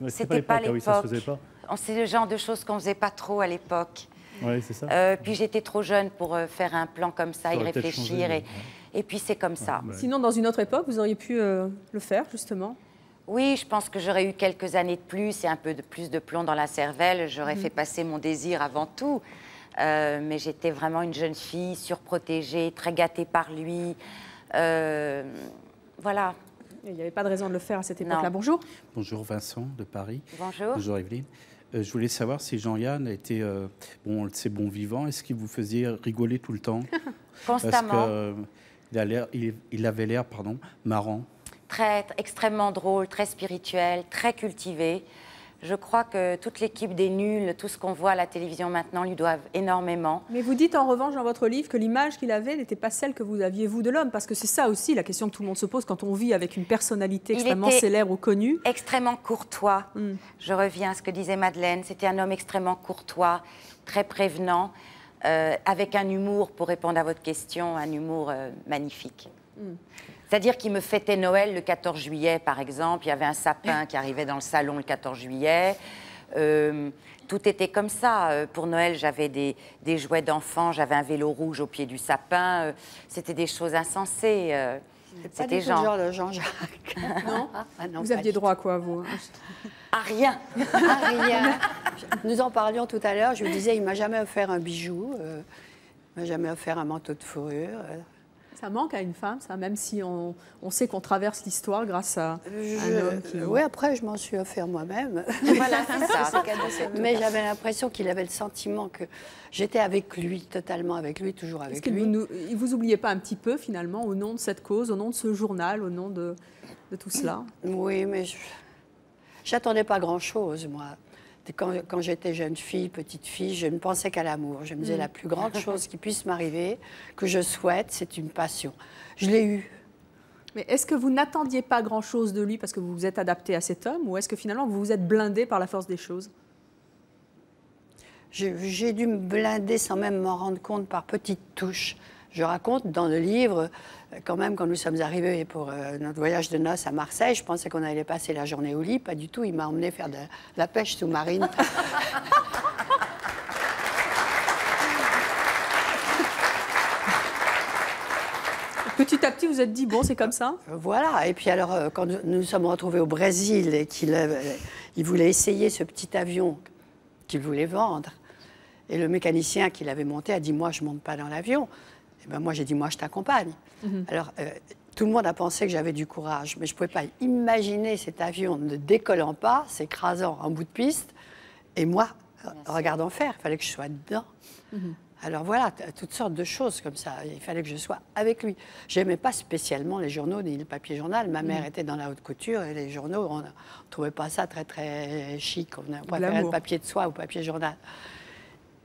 C'était pas l'époque, oui, ça se faisait pas. C'est le genre de choses qu'on faisait pas trop à l'époque. Oui, c'est ça. Puis j'étais trop jeune pour faire un plan comme ça, y aurait peut-être réfléchir. changé, Et puis c'est comme ça. Ouais. Sinon, dans une autre époque, vous auriez pu le faire, justement. Oui, je pense que j'aurais eu quelques années de plus et un peu de plus de plomb dans la cervelle. J'aurais fait passer mon désir avant tout. Mais j'étais vraiment une jeune fille surprotégée, très gâtée par lui. Voilà. Il n'y avait pas de raison de le faire à cette époque-là. Non. Bonjour. Bonjour Vincent de Paris. Bonjour. Bonjour Evelyne. Je voulais savoir si Jean-Yann était c'est bon vivant. Est-ce qu'il vous faisait rigoler tout le temps? Constamment. Parce qu'il avait l'air marrant. Extrêmement drôle, très spirituel, très cultivé. Je crois que toute l'équipe des Nuls, tout ce qu'on voit à la télévision maintenant, lui doivent énormément. Mais vous dites en revanche dans votre livre que l'image qu'il avait n'était pas celle que vous aviez, vous, de l'homme. Parce que c'est ça aussi la question que tout le monde se pose quand on vit avec une personnalité extrêmement célèbre ou connue. Extrêmement courtois. Je reviens à ce que disait Madeleine. C'était un homme extrêmement courtois, très prévenant, avec un humour, pour répondre à votre question, un humour magnifique. C'est-à-dire qu'il me fêtait Noël le 14 juillet, par exemple. Il y avait un sapin qui arrivait dans le salon le 14 juillet. Tout était comme ça. Pour Noël, j'avais des jouets d'enfants, j'avais un vélo rouge au pied du sapin. C'était des choses insensées. C'était pas du tout le genre de Jean-Jacques. Non, non, vous aviez droit à quoi, vous? À rien. À rien. Nous en parlions tout à l'heure. Je lui disais, il m'a jamais offert un bijou. Il m'a jamais offert un manteau de fourrure. Ça manque à une femme, ça, même si on sait qu'on traverse l'histoire grâce à un homme qui... Oui, après, je m'en suis offert moi-même. Voilà, c'est ça. Mais j'avais l'impression qu'il avait le sentiment que j'étais avec lui, totalement avec lui, toujours avec lui. Il vous oubliait pas un petit peu, finalement, au nom de cette cause, au nom de ce journal, au nom de tout cela? Oui, mais j'attendais pas grand-chose, moi. Quand j'étais jeune fille, petite fille, je ne pensais qu'à l'amour. Je me disais, la plus grande chose qui puisse m'arriver, que je souhaite, c'est une passion. Je l'ai eue. Mais est-ce que vous n'attendiez pas grand-chose de lui parce que vous vous êtes adapté à cet homme, ou est-ce que finalement vous vous êtes blindé par la force des choses? J'ai dû me blinder sans même m'en rendre compte par petites touches. Je raconte dans le livre, quand même, quand nous sommes arrivés pour notre voyage de noces à Marseille, je pensais qu'on allait passer la journée au lit. Pas du tout, il m'a emmené faire de la pêche sous-marine. Petit à petit, vous vous êtes dit, bon, c'est comme ça? Voilà, et puis alors, quand nous nous sommes retrouvés au Brésil et qu'il voulait essayer ce petit avion qu'il voulait vendre, et le mécanicien qui l'avait monté a dit, moi, je ne monte pas dans l'avion. Et ben moi, j'ai dit, moi, je t'accompagne. Alors, tout le monde a pensé que j'avais du courage, mais je ne pouvais pas imaginer cet avion ne décollant pas, s'écrasant en bout de piste, et moi, regardant faire, il fallait que je sois dedans. Alors voilà, toutes sortes de choses comme ça. Il fallait que je sois avec lui. Je n'aimais pas spécialement les journaux ni le papier journal. Ma mère était dans la haute couture et les journaux, on ne trouvait pas ça très, très chic. On préférait le papier de soie au papier journal.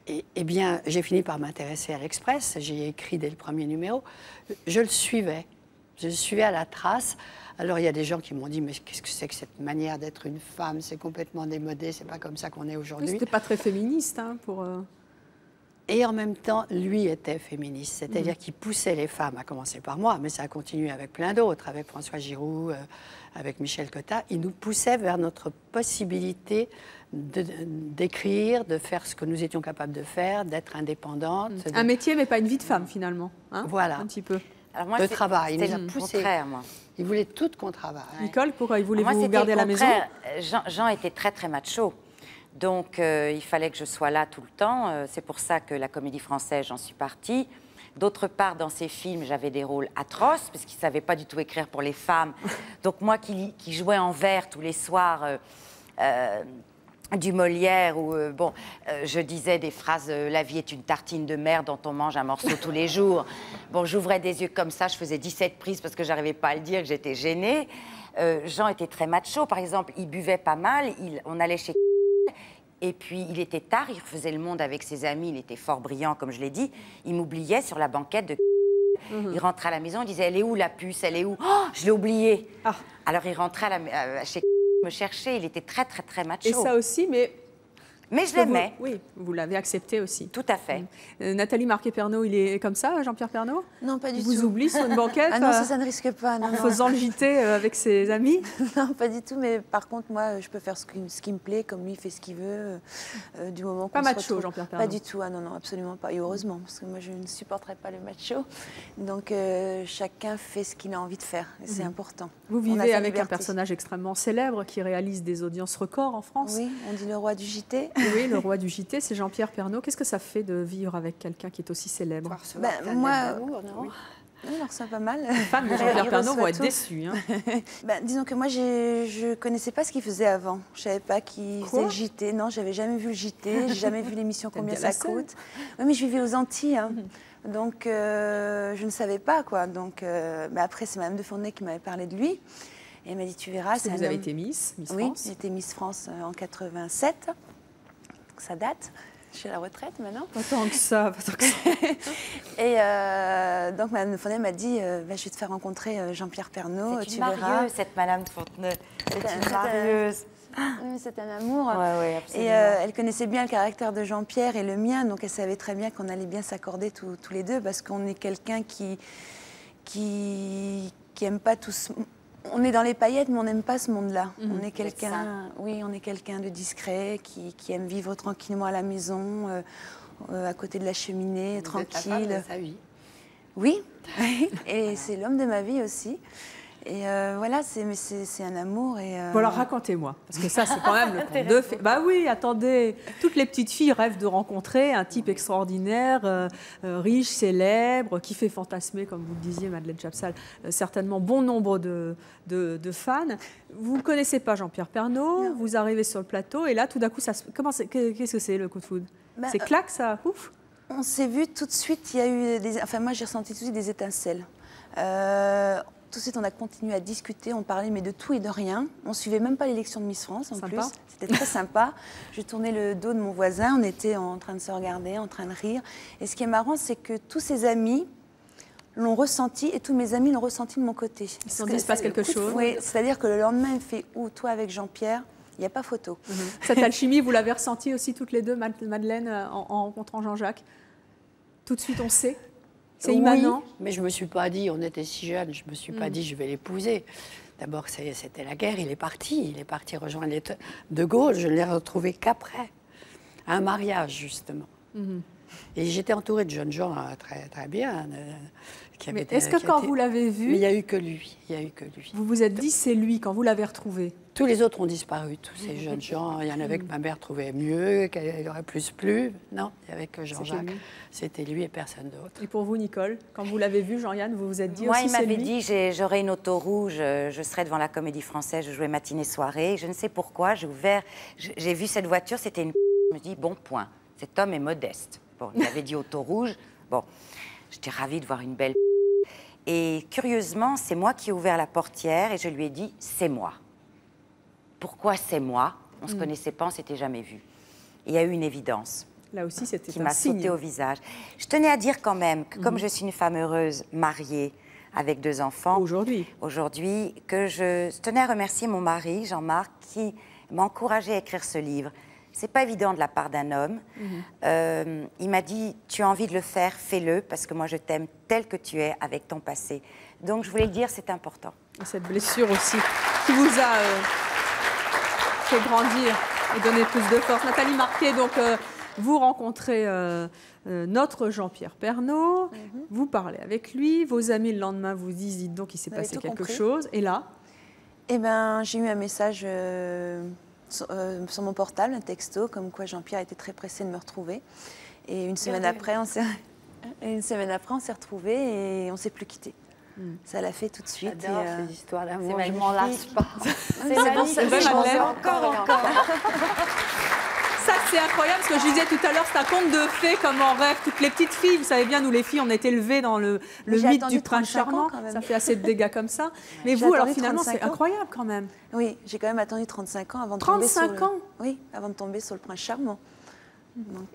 Eh bien, j'ai fini par m'intéresser à l'Express. J'ai écrit dès le premier numéro. Je le suivais. Je le suivais à la trace. Alors, il y a des gens qui m'ont dit, mais qu'est-ce que c'est que cette manière d'être une femme? C'est complètement démodé. C'est pas comme ça qu'on est aujourd'hui. C'était pas très féministe, hein, pour... Et en même temps, lui était féministe. C'est-à-dire qu'il poussait les femmes, à commencer par moi, mais ça a continué avec plein d'autres, avec François Giroud, avec Michel Cotta. Il nous poussait vers notre possibilité d'écrire, de faire ce que nous étions capables de faire, d'être indépendante. Un métier, mais pas une vie de femme, finalement. Hein, voilà. Un petit peu. Alors moi, de travail. Il nous a le poussé. contraire, moi. Il voulait tout qu'on travaille. Nicole, pourquoi il voulait Moi, vous c'était garder le à la maison? contraire. Jean était très, très macho. Donc, il fallait que je sois là tout le temps. C'est pour ça que la Comédie Française, j'en suis partie. D'autre part, dans ces films, j'avais des rôles atroces, parce qu'il ne savait pas du tout écrire pour les femmes. Donc, moi qui jouais en vers tous les soirs du Molière, où je disais des phrases « La vie est une tartine de mer dont on mange un morceau tous les jours ». Bon, j'ouvrais des yeux comme ça, je faisais 17 prises parce que je n'arrivais pas à le dire, que j'étais gênée. Jean était très macho, par exemple, il buvait pas mal, on allait chez... Et puis, il était tard, il refaisait le monde avec ses amis, il était fort brillant, comme je l'ai dit. Il m'oubliait sur la banquette de... Il rentrait à la maison, il disait « Elle est où la puce? Elle est où? Oh, je l'ai oubliée. Alors, il rentrait chez me chercher, il était très, très, très macho. Et ça aussi, mais Mais je l'aimais. Oui, vous l'avez accepté aussi. Tout à fait. Nathalie Marquet-Pernot, il est comme ça, Jean-Pierre Pernot? Non, pas du Il tout. vous oublie sur une banquette Ah non, ça ne risque pas. Non, en non. faisant le JT avec ses amis? Non, pas du tout. Mais par contre, moi, je peux faire ce qui me plaît, comme lui, il fait ce qu'il veut, du moment qu'on Pas se macho, retrouve. Jean-Pierre Pernot? Pas du tout. Ah non, non, absolument pas. Et heureusement, parce que moi, je ne supporterais pas le macho. Donc, chacun fait ce qu'il a envie de faire. Et c'est important. Vous On a vivez sa avec un liberté. personnage extrêmement célèbre qui réalise des audiences records en France. Oui, on dit le roi du JT. Oui, le roi du JT, c'est Jean-Pierre Pernot. Qu'est-ce que ça fait de vivre avec quelqu'un qui est aussi célèbre? Moi, non oui, alors ça pas mal. Les fans de Jean-Pierre Pernot vont être déçus. Hein. Disons que moi, je ne connaissais pas ce qu'il faisait avant. Je ne savais pas qu'il faisait le JT. Non, je n'avais jamais vu le JT. J'ai jamais vu l'émission Combien bien ça la scène. coûte. Oui, mais je vivais aux Antilles. Hein. Donc, je ne savais pas, quoi. Donc, mais après, c'est Madame de Fontenay qui m'avait parlé de lui. Et elle m'a dit, tu verras, Parce que c'est vous un avez homme- été Miss Oui, France. j'étais Miss France en 87. Donc, ça date. Je suis à la retraite maintenant. Pas tant que ça, pas tant que ça. Et donc, Madame de Fontenay m'a dit, je vais te faire rencontrer Jean-Pierre Pernot, C'est tu une verras. marieuse, cette Madame de Fontenay. C'est C'est une marieuse. Oui, c'est un amour. Oui, absolument. Et elle connaissait bien le caractère de Jean-Pierre et le mien, donc elle savait très bien qu'on allait bien s'accorder tous les deux, parce qu'on est quelqu'un qui aime pas tout ce... On est dans les paillettes, mais on n'aime pas ce monde-là. On est quelqu'un, oui, on est quelqu'un de discret, qui aime vivre tranquillement à la maison, à côté de la cheminée, Vous êtes la femme tranquille. de sa vie. Oui, et c'est l'homme de ma vie aussi. Et voilà, c'est un amour. Et, Bon alors racontez-moi, parce que ça c'est quand même le conte de fées. Bah oui, attendez, toutes les petites filles rêvent de rencontrer un type extraordinaire, riche, célèbre, qui fait fantasmer, comme vous le disiez, Madeleine Chapsal, certainement bon nombre de fans. Vous ne connaissez pas Jean-Pierre Pernot, Non. vous arrivez sur le plateau, et là tout d'un coup, qu'est-ce que c'est le coup de foudre? Ben, C'est clac, ça ouf. On s'est vu tout de suite, il y a eu enfin moi j'ai ressenti tout de suite des étincelles. Tout de suite on a continué à discuter, on parlait mais de tout et de rien. On suivait même pas l'élection de Miss France en Sympa. plus. C'était très sympa. Je tournais le dos de mon voisin, on était en train de se regarder, en train de rire. Et ce qui est marrant, c'est que tous ses amis l'ont ressenti et tous mes amis l'ont ressenti de mon côté. Ils se sont dit, il se passe quelque chose. Oui, c'est-à-dire que le lendemain, il me fait « Où, toi avec Jean-Pierre ?» Il n'y a pas photo. Cette alchimie, vous l'avez ressentie aussi toutes les deux, Madeleine, en rencontrant Jean-Jacques? Tout de suite, on sait. C'est immanent. Oui, mais je ne me suis pas dit, on était si jeunes, je ne me suis pas dit je vais l'épouser. D'abord, c'était la guerre, il est parti rejoindre De Gaulle, je ne l'ai retrouvé qu'après, à un mariage justement. Et j'étais entourée de jeunes gens très, très bien. Mais est-ce que quand vous l'avez vu, Mais il n'y a eu que lui, vous vous êtes dit c'est lui quand vous l'avez retrouvé? Tous les autres ont disparu, tous ces jeunes gens. Il y en avait que ma mère trouvait mieux, qu'elle aurait plus plu. Non, il n'y avait que Jean-Jacques. C'était lui et personne d'autre. Et pour vous, Nicole, quand vous l'avez vu, Jean-Yann, vous vous êtes dit Moi, aussi il c'est m'avait lui? dit j'aurai une auto rouge, je serai devant la Comédie Française, je jouais matinée-soirée. Je ne sais pourquoi, j'ai vu cette voiture, c'était une... Je me dis, bon point, cet homme est modeste. Bon, il avait dit auto rouge. Bon, j'étais ravie de voir une belle... Et curieusement, c'est moi qui ai ouvert la portière et je lui ai dit, c'est moi. Pourquoi c'est moi? On ne se connaissait pas, on ne s'était jamais vu. Il y a eu une évidence Là aussi, c'était qui un m'a signe. sauté au visage. Je tenais à dire quand même que comme je suis une femme heureuse, mariée, avec 2 enfants, aujourd'hui, que je tenais à remercier mon mari, Jean-Marc, qui m'a encouragée à écrire ce livre. C'est pas évident de la part d'un homme. Il m'a dit, tu as envie de le faire, fais-le, parce que moi je t'aime tel que tu es, avec ton passé. Donc je voulais le dire, c'est important. Et cette blessure aussi, qui vous a fait grandir et donné plus de force. Nathalie Marquet, donc vous rencontrez notre Jean-Pierre Pernot, vous parlez avec lui, vos amis le lendemain vous disent, dites donc il s'est Vous avez passé tout quelque compris. chose, et là? Eh ben, j'ai eu un message sur mon portable, un texto, comme quoi Jean-Pierre était très pressé de me retrouver. Et une semaine après, on s'est retrouvés et on s'est plus quittés. Ça l'a fait tout de suite. J'adore et, ces histoires d'amour, c'est je m'en lasse magnifique. pas. C'est magnifique. c'est Je m'en Madeleine. sors encore. Ça, c'est incroyable, parce que je disais tout à l'heure, c'est un conte de fées comme en rêve. Toutes les petites filles, vous savez bien, nous les filles, on est élevées dans le J'ai mythe attendu du prince 35 ans, charmant. quand même. Ça fait assez de dégâts comme ça. Mais J'ai vous, alors attendu finalement, 35 c'est ans. incroyable quand même. Oui, j'ai quand même attendu 35 ans avant de tomber sur 35 ans? Oui, avant de tomber sur le prince charmant.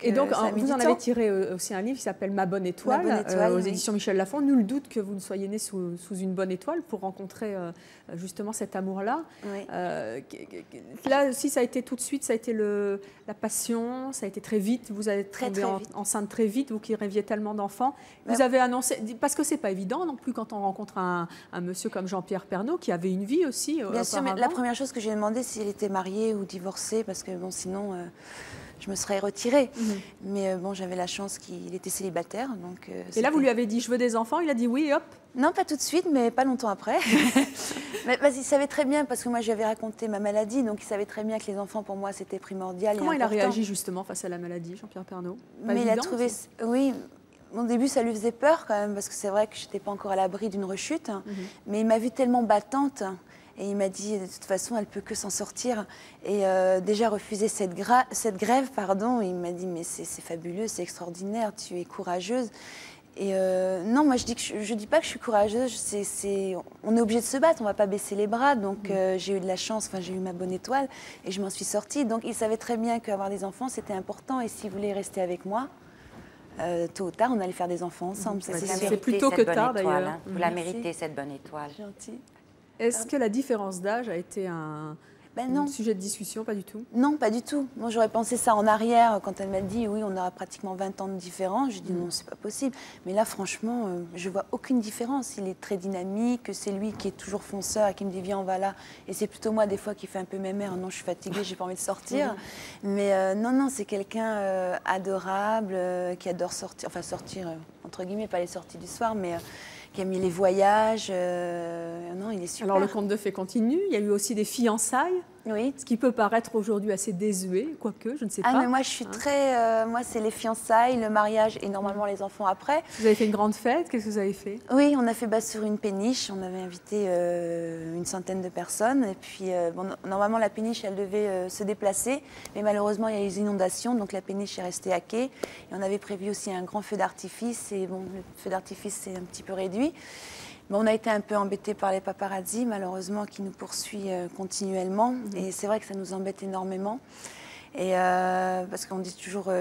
Et donc, ça a mis vous du en temps. avez tiré aussi un livre qui s'appelle Ma bonne étoile, Ma bonne étoile, aux oui. éditions Michel Lafon. Nul doute que vous ne soyez né sous une bonne étoile pour rencontrer justement cet amour-là. Oui. Là aussi, ça a été tout de suite, ça a été la passion, ça a été très vite. Vous êtes Très, tombée très vite. enceinte très vite, vous qui rêviez tellement d'enfants. Ben, Vous avez annoncé, parce que c'est pas évident non plus quand on rencontre un monsieur comme Jean-Pierre Pernaut qui avait une vie aussi. Bien sûr, mais la auparavant. première chose que j'ai demandé, s'il était marié ou divorcé, parce que bon, sinon, je me serais retirée. Mais bon, j'avais la chance qu'il était célibataire. Donc, Et là, vous lui avez dit, je veux des enfants. Il a dit oui, et hop. Non, pas tout de suite, mais pas longtemps après. Mais il savait très bien, parce que moi, je lui avais raconté ma maladie, donc il savait très bien que les enfants, pour moi, c'était primordial. Comment et il a important. réagi justement face à la maladie, Jean-Pierre Pernaut? Pas Mais il a évident, trouvé... ça. Oui, au début, ça lui faisait peur quand même, parce que c'est vrai que je n'étais pas encore à l'abri d'une rechute. Mais il m'a vue tellement battante. Et il m'a dit, de toute façon, elle ne peut que s'en sortir. Et déjà, refuser cette grève, il m'a dit, mais c'est fabuleux, c'est extraordinaire, tu es courageuse. Et non, moi, je dis pas que je suis courageuse, on est obligé de se battre, on ne va pas baisser les bras. Donc, j'ai eu de la chance, j'ai eu ma bonne étoile et je m'en suis sortie. Donc, il savait très bien qu'avoir des enfants, c'était important. Et s'il voulait rester avec moi, tôt ou tard, on allait faire des enfants ensemble. Ça, Ouais, c'est c'est sûr. plutôt que tard, d'ailleurs. Hein. Vous la Merci. méritez, cette bonne étoile. Gentil. Est-ce que la différence d'âge a été Non. un sujet de discussion? Pas du tout. Non, pas du tout. Moi, j'aurais pensé ça en arrière quand elle m'a dit oui, on aura pratiquement 20 ans de différence. J'ai dit non, c'est pas possible. Mais là, franchement, je vois aucune différence. Il est très dynamique, c'est lui qui est toujours fonceur et qui me dit viens, on va là. Et c'est plutôt moi, des fois, qui fait un peu mémère. Non, je suis fatiguée, j'ai pas envie de sortir. Mais non, c'est quelqu'un adorable, qui adore sortir, enfin sortir, entre guillemets, pas les sorties du soir, mais qui aime les voyages. Non, il est super. Alors, le conte de fées continue. Il y a eu aussi des fiançailles, Oui. ce qui peut paraître aujourd'hui assez désuet, quoique, je ne sais Ah, pas. mais moi, je suis très... moi, c'est les fiançailles, le mariage et normalement les enfants après. Vous avez fait une grande fête. Qu'est-ce que vous avez fait? Oui, on a fait sur une péniche. On avait invité une centaine de personnes. Et puis, normalement, la péniche, elle devait se déplacer. Mais malheureusement, il y a eu des inondations. Donc, la péniche est restée à quai. Et on avait prévu aussi un grand feu d'artifice. Et bon, le feu d'artifice s'est un petit peu réduit. Bon, on a été un peu embêtés par les paparazzis, malheureusement, qui nous poursuivent continuellement. Et c'est vrai que ça nous embête énormément. Et parce qu'on dit toujours...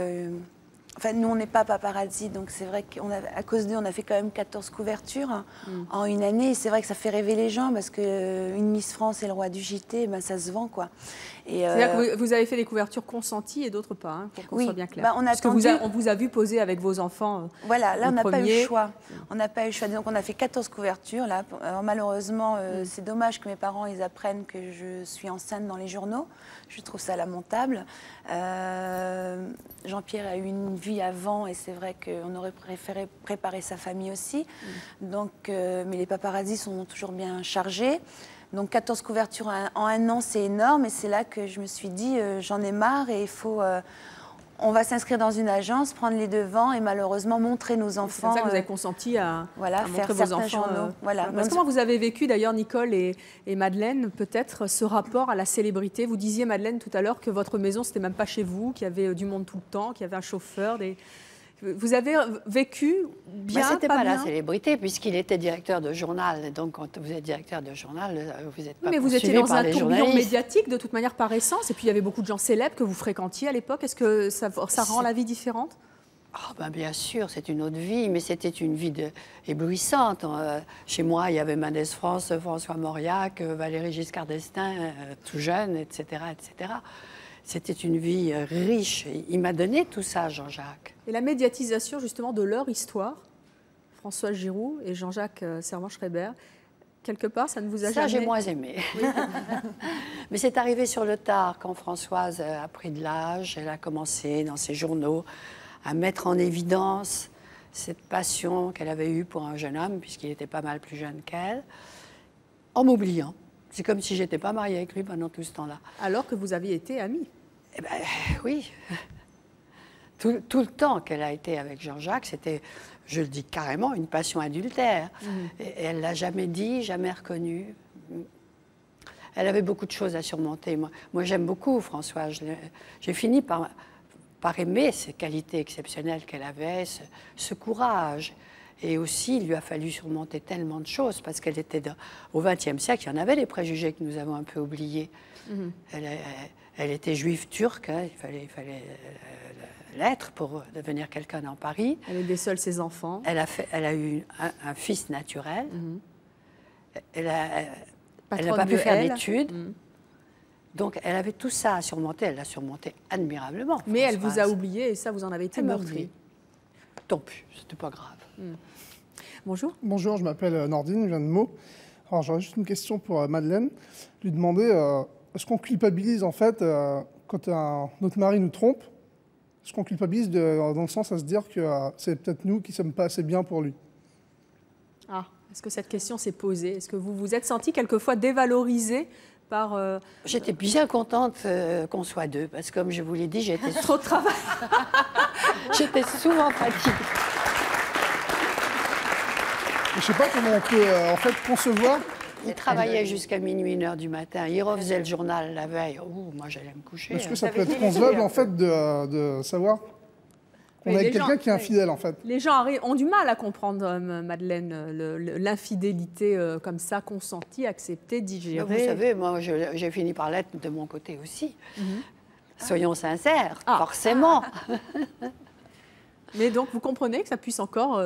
Enfin, nous, on n'est pas paparazzi, donc c'est vrai qu'à cause d'eux, on a fait quand même 14 couvertures en une année. Et c'est vrai que ça fait rêver les gens, parce qu'une Miss France et le roi du JT, ça se vend, quoi. C'est-à-dire que vous avez fait des couvertures consenties et d'autres pas, hein, pour qu'on soit bien clair. On a Parce que on vous a vu poser avec vos enfants. Voilà, là, on n'a pas eu premier. le choix. On n'a pas eu le choix. Donc, on a fait 14 couvertures. Là. Alors, malheureusement, c'est dommage que mes parents ils apprennent que je suis enceinte dans les journaux. Je trouve ça lamentable. Jean-Pierre a eu une vie avant et c'est vrai qu'on aurait préféré préparer sa famille aussi. Donc, mais les paparazzis sont toujours bien chargés. Donc 14 couvertures en un an, c'est énorme. Et c'est là que je me suis dit, j'en ai marre et il faut... on va s'inscrire dans une agence, prendre les devants et malheureusement montrer nos enfants. C'est comme ça que vous avez consenti à faire montrer vos certains enfants. journaux. Voilà. Comment vous avez vécu d'ailleurs, Nicole et Madeleine, peut-être ce rapport à la célébrité? Vous disiez, Madeleine, tout à l'heure que votre maison, c'était même pas chez vous, qu'il y avait du monde tout le temps, qu'il y avait un chauffeur. Vous avez vécu bien, c'était pas bien la célébrité, puisqu'il était directeur de journal. Et donc, quand vous êtes directeur de journal, vous n'êtes pas Mais vous étiez poursuivi dans par un les tourbillon journalistes. médiatique, de toute manière, par essence. Et puis, il y avait beaucoup de gens célèbres que vous fréquentiez à l'époque. Est-ce que ça rend la vie différente? Bien sûr, c'est une autre vie, mais c'était une vie éblouissante. Chez moi, il y avait Mendes France, François Mauriac, Valéry Giscard d'Estaing, tout jeune, etc., etc. C'était une vie riche. Il m'a donné tout ça, Jean-Jacques. Et la médiatisation, justement, de leur histoire, François Giroud et Jean-Jacques Servan-Schreiber, quelque part, ça ne vous a jamais... Ça, j'ai moins aimé. Mais c'est arrivé sur le tard, quand Françoise a pris de l'âge. Elle a commencé, dans ses journaux, à mettre en évidence cette passion qu'elle avait eue pour un jeune homme, puisqu'il était pas mal plus jeune qu'elle, en m'oubliant. C'est comme si je n'étais pas mariée avec lui pendant tout ce temps-là. Alors que vous aviez été amis. Eh bien, oui. Tout le temps qu'elle a été avec Jean-Jacques, c'était, je le dis carrément, une passion adultère. Et elle ne l'a jamais dit, jamais reconnu. Elle avait beaucoup de choses à surmonter. Moi j'aime beaucoup Françoise. J'ai fini par aimer ces qualités exceptionnelles qu'elle avait, ce courage. Et aussi, il lui a fallu surmonter tellement de choses, parce qu'elle était au XXe siècle, il y en avait des préjugés que nous avons un peu oubliés. Elle était juive turque, hein, il fallait l'être pour devenir quelqu'un dans Paris. Elle aidait seule ses enfants. Elle a eu un fils naturel. Elle n'a pas pu faire d'études. Donc, elle avait tout ça à surmonter. Elle l'a surmonté admirablement. Mais elle vous a oublié et ça, vous en avez été meurtri. Tant pis, c'était pas grave. Bonjour. Bonjour, je m'appelle Nordine, je viens de Meaux. Alors, j'aurais juste une question pour Madeleine. Lui demander, est-ce qu'on culpabilise, en fait, quand notre mari nous trompe, est-ce qu'on culpabilise dans le sens à se dire que c'est peut-être nous qui ne sommes pas assez bien pour lui? Ah, est-ce que cette question s'est posée? Est-ce que vous vous êtes senti quelquefois dévalorisé par... J'étais bien contente qu'on soit deux, parce que comme je vous l'ai dit, j'étais trop de travail. J'étais souvent fatiguée. Je ne sais pas comment on peut en fait concevoir. Il travaillait jusqu'à minuit, 1h du matin. Il refaisait le journal la veille. Oh, moi, j'allais me coucher. Est-ce que ça peut être concevable en fait de savoir qu'on est avec quelqu'un qui est infidèle en fait? Les gens ont du mal à comprendre, Madeleine, l'infidélité comme ça, consentie, acceptée, digérée. Vous savez, moi, j'ai fini par l'être de mon côté aussi. Soyons sincères, forcément. Mais donc, vous comprenez que ça puisse encore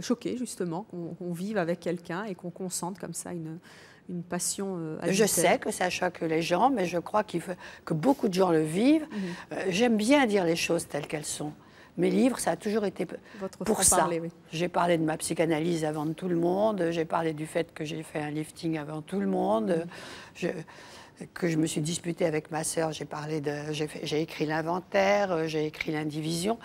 choquer, justement, qu'on vive avec quelqu'un et qu'on consente comme ça une passion adultère. Je sais que ça choque les gens, mais je crois que beaucoup de gens le vivent. J'aime bien dire les choses telles qu'elles sont. Mes livres, ça a toujours été pour ça. Oui. J'ai parlé de ma psychanalyse avant de tout le monde, j'ai parlé du fait que j'ai fait un lifting avant tout le monde, que je me suis disputée avec ma sœur, j'ai écrit l'inventaire, j'ai écrit l'indivision.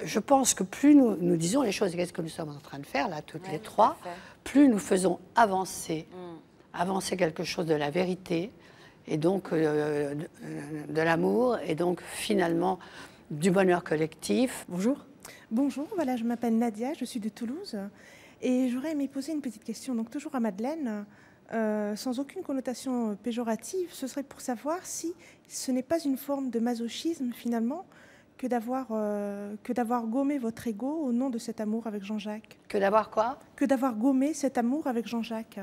Je pense que plus nous disons les choses, et qu'est-ce que nous sommes en train de faire là, toutes les trois, plus nous faisons avancer quelque chose de la vérité, et donc de l'amour, et donc finalement du bonheur collectif. Bonjour. Bonjour, voilà, je m'appelle Nadia, je suis de Toulouse, et j'aurais aimé poser une petite question, donc toujours à Madeleine, sans aucune connotation péjorative, ce serait pour savoir si ce n'est pas une forme de masochisme finalement, que d'avoir gommé votre ego au nom de cet amour avec Jean-Jacques. Que d'avoir quoi? Que d'avoir gommé cet amour avec Jean-Jacques.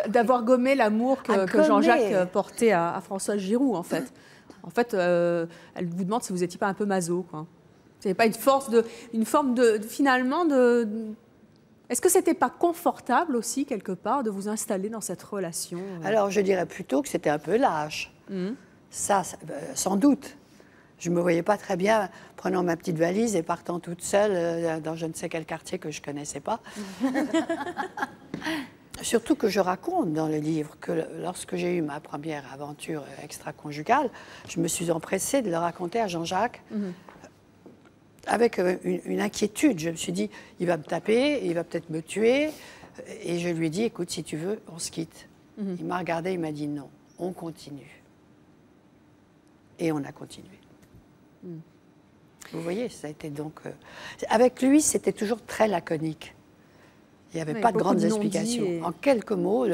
D'avoir gommé l'amour que Jean-Jacques portait à Françoise Giroud, en fait. En fait, elle vous demande si vous n'étiez pas un peu maso, quoi. C'est pas une forme de finalement de... Est-ce que c'était pas confortable aussi quelque part de vous installer dans cette relation? Alors je dirais plutôt que c'était un peu lâche. Ça, sans doute. Je ne me voyais pas très bien prenant ma petite valise et partant toute seule dans je ne sais quel quartier que je ne connaissais pas. Surtout que je raconte dans le livre que lorsque j'ai eu ma première aventure extra-conjugale, je me suis empressée de le raconter à Jean-Jacques avec une inquiétude. Je me suis dit, il va me taper, il va peut-être me tuer. Et je lui ai dit, écoute, si tu veux, on se quitte. Il m'a regardé, il m'a dit non, on continue. Et on a continué. Vous voyez, ça a été donc... Avec lui, c'était toujours très laconique. Il n'y avait pas de grandes explications. En quelques mots,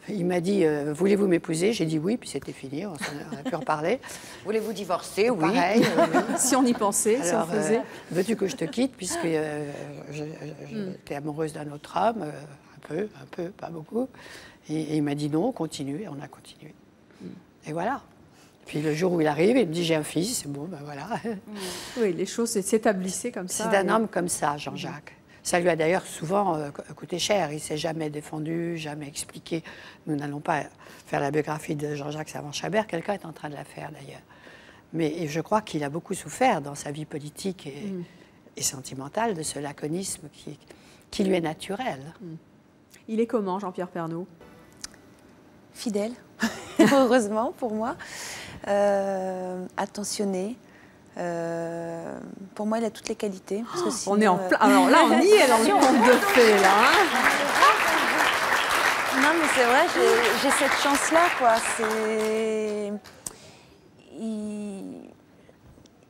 il m'a dit « Voulez-vous m'épouser ?» J'ai dit oui, puis c'était fini, on a pu reparler. « Voulez-vous divorcer ?» Oui. Pareil, si on y pensait, alors, si on faisait. Veux-tu que je te quitte, puisque j'étais amoureuse d'un autre homme, un peu, pas beaucoup. Et il m'a dit non, continue, et on a continué. Et voilà. Puis le jour où il arrive, il me dit j'ai un fils, bon ben voilà. Oui, les choses s'établissaient comme ça. C'est un homme comme ça, Jean-Jacques. Ça lui a d'ailleurs souvent coûté cher. Il ne s'est jamais défendu, jamais expliqué. Nous n'allons pas faire la biographie de Jean-Jacques Savant-Chabert. Quelqu'un est en train de la faire d'ailleurs. Mais je crois qu'il a beaucoup souffert dans sa vie politique et sentimentale de ce laconisme qui lui est naturel. Il est comment, Jean-Pierre Pernaut? Fidèle, heureusement pour moi. Attentionné. Pour moi, il a toutes les qualités. Parce que sinon, on est en plein. Alors là, on y est dans le conte de fées, là. Non, mais c'est vrai, j'ai cette chance-là, quoi.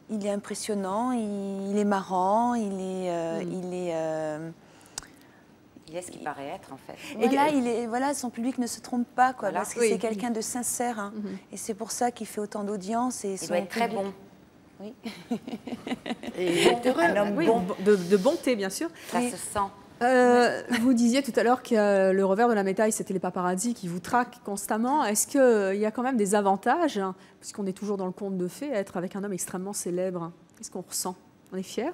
Il est impressionnant, il est marrant, il est ce qu'il paraît être, en fait. Et voilà, son public ne se trompe pas, quoi, parce que c'est quelqu'un de sincère. Hein, et c'est pour ça qu'il fait autant d'audience. Il doit être très bon. Oui. Et un homme bon. De bonté, bien sûr. Ça se sent. Vous disiez tout à l'heure que le revers de la médaille, c'était les paparazzis qui vous traquent constamment. Est-ce qu'il y a quand même des avantages, hein, puisqu'on est toujours dans le conte de fées, à être avec un homme extrêmement célèbre? Qu'est-ce qu'on ressent? On est fiers?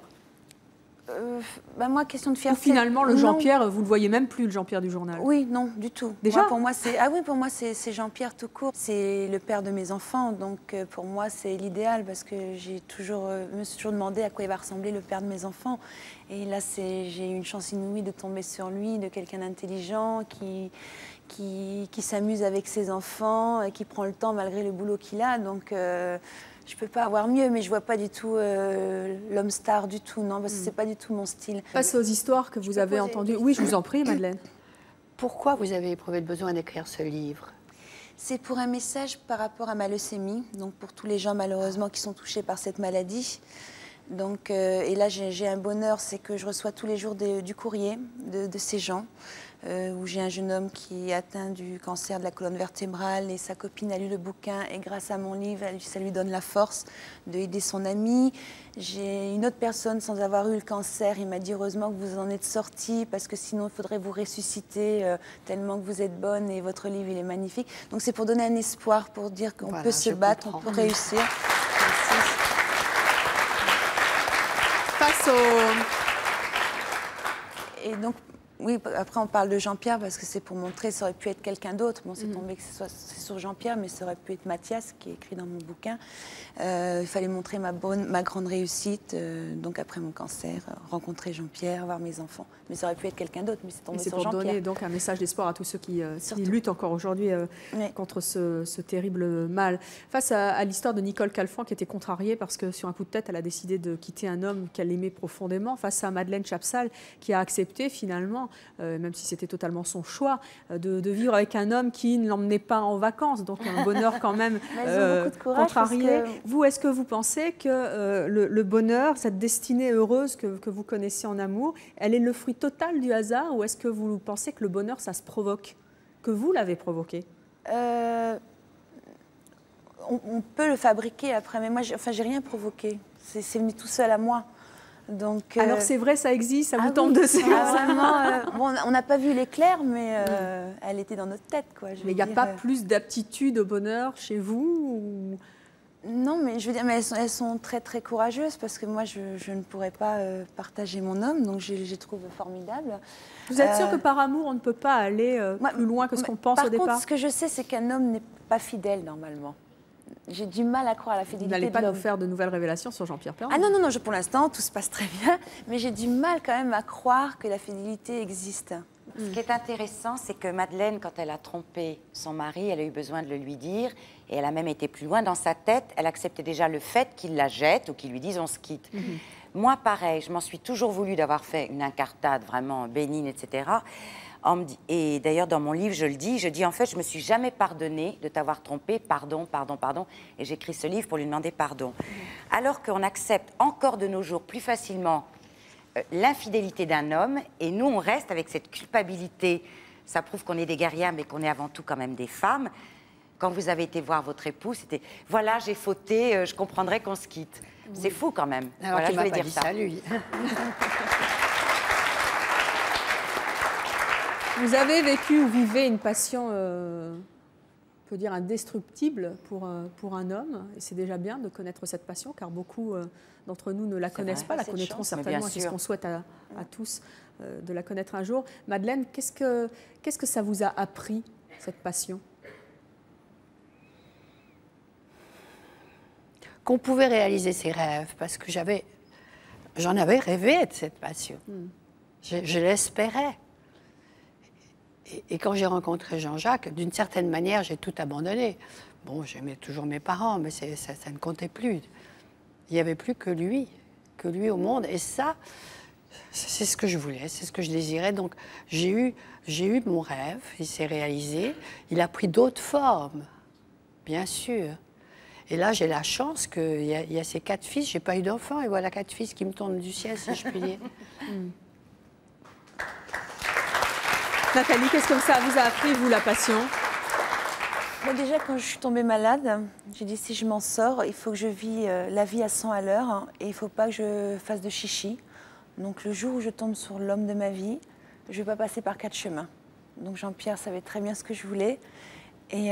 Moi, question de fierté. Ou finalement, le Jean-Pierre, vous ne le voyez même plus, le Jean-Pierre du journal? Oui, non, du tout. Déjà? Moi, pour moi, c'est Jean-Pierre tout court. C'est le père de mes enfants, donc pour moi, c'est l'idéal parce que me suis toujours demandé à quoi il va ressembler le père de mes enfants. Et là, j'ai eu une chance inouïe de tomber sur lui, de quelqu'un d'intelligent qui s'amuse avec ses enfants, et qui prend le temps malgré le boulot qu'il a. Donc, je peux pas avoir mieux, mais je vois pas du tout l'homme star du tout, non, parce que c'est pas du tout mon style. Face aux histoires que vous avez entendues. Oui, je vous en prie, Madeleine. Pourquoi vous avez éprouvé le besoin d'écrire ce livre? C'est pour un message par rapport à ma leucémie, donc pour tous les gens malheureusement qui sont touchés par cette maladie. Donc, et là, j'ai un bonheur, c'est que je reçois tous les jours du courrier de ces gens, où j'ai un jeune homme qui est atteint du cancer de la colonne vertébrale et sa copine a lu le bouquin et grâce à mon livre, ça lui donne la force d'aider son ami. J'ai une autre personne sans avoir eu le cancer, il m'a dit heureusement que vous en êtes sortie parce que sinon il faudrait vous ressusciter tellement que vous êtes bonne et votre livre il est magnifique. Donc c'est pour donner un espoir, pour dire qu'on peut se battre, on peut réussir. Merci. Et donc, oui, après on parle de Jean-Pierre parce que c'est pour montrer, ça aurait pu être quelqu'un d'autre. Bon, c'est tombé que c'est sur Jean-Pierre, mais ça aurait pu être Mathias, qui est écrit dans mon bouquin. Il fallait montrer ma grande réussite, donc après mon cancer, rencontrer Jean-Pierre, voir mes enfants. Mais ça aurait pu être quelqu'un d'autre, mais c'est tombé sur Jean-Pierre. C'est pour donner donc un message d'espoir à tous ceux qui luttent encore aujourd'hui contre ce terrible mal. Face à l'histoire de Nicole Calfan, qui était contrariée parce que sur un coup de tête, elle a décidé de quitter un homme qu'elle aimait profondément, face à Madeleine Chapsal, qui a accepté finalement, même si c'était totalement son choix, de vivre avec un homme qui ne l'emmenait pas en vacances, donc un bonheur quand même contrarié. Vous, est-ce que vous pensez que le bonheur, cette destinée heureuse que vous connaissez en amour, elle est le fruit total du hasard, ou est-ce que vous pensez que le bonheur, ça se provoque, que vous l'avez provoqué? On peut le fabriquer après, mais moi, j'ai rien provoqué. C'est venu tout seul à moi. Donc, alors c'est vrai, ça existe, ça vous tombe dessus. Bon, on n'a pas vu l'éclair, mais elle était dans notre tête, quoi. Mais il n'y a pas plus d'aptitude au bonheur chez vous ou... Non, mais je veux dire, mais elles sont très très courageuses parce que moi, je ne pourrais pas partager mon homme, donc je les trouve formidables. Vous êtes sûre que par amour, on ne peut pas aller plus loin que ce qu'on pense au départ? Par contre, ce que je sais, c'est qu'un homme n'est pas fidèle normalement. J'ai du mal à croire à la fidélité. Vous n'allez pas nous faire de nouvelles révélations sur Jean-Pierre Pernaut? Ah non, pour l'instant, tout se passe très bien, mais j'ai du mal quand même à croire que la fidélité existe. Ce qui est intéressant, c'est que Madeleine, quand elle a trompé son mari, elle a eu besoin de le lui dire, et elle a même été plus loin. Dans sa tête, elle acceptait déjà le fait qu'il la jette ou qu'il lui dise « on se quitte ». Moi, pareil, je m'en suis toujours voulu d'avoir fait une incartade vraiment bénigne, etc. Et d'ailleurs, dans mon livre, je dis en fait, je ne me suis jamais pardonné de t'avoir trompé, pardon. Et j'écris ce livre pour lui demander pardon. Alors qu'on accepte encore de nos jours plus facilement l'infidélité d'un homme, et nous, on reste avec cette culpabilité. Ça prouve qu'on est des guerrières, mais qu'on est avant tout quand même des femmes. Quand vous avez été voir votre époux, c'était « voilà, j'ai fauté, je comprendrais qu'on se quitte ». C'est fou quand même. Alors voilà, qu'il m'a pas dit ça, lui. Vous avez vécu ou vivez une passion, on peut dire, indestructible pour un homme. Et c'est déjà bien de connaître cette passion, car beaucoup d'entre nous ne la connaissent pas, la connaîtront certainement. C'est ce qu'on souhaite à tous, de la connaître un jour. Madeleine, qu'est-ce que ça vous a appris, cette passion? Qu'on pouvait réaliser ses rêves, parce que j'en avais rêvé de cette passion. Je l'espérais. Et quand j'ai rencontré Jean-Jacques, d'une certaine manière, j'ai tout abandonné. Bon, j'aimais toujours mes parents, mais ça ne comptait plus. Il n'y avait plus que lui au monde. Et ça, c'est ce que je voulais, c'est ce que je désirais. Donc, j'ai eu mon rêve, il s'est réalisé. Il a pris d'autres formes, bien sûr. Et là, j'ai la chance qu'il y a ces 4 fils. Je n'ai pas eu d'enfants, et voilà 4 fils qui me tombent du ciel, si je puis dire. Nathalie, qu'est-ce que ça vous a appris, vous, la passion? Déjà, quand je suis tombée malade, j'ai dit si je m'en sors, il faut que je vis la vie à 100 à l'heure, et il ne faut pas que je fasse de chichi. Donc le jour où je tombe sur l'homme de ma vie, je ne vais pas passer par 4 chemins. Donc Jean-Pierre savait très bien ce que je voulais. Et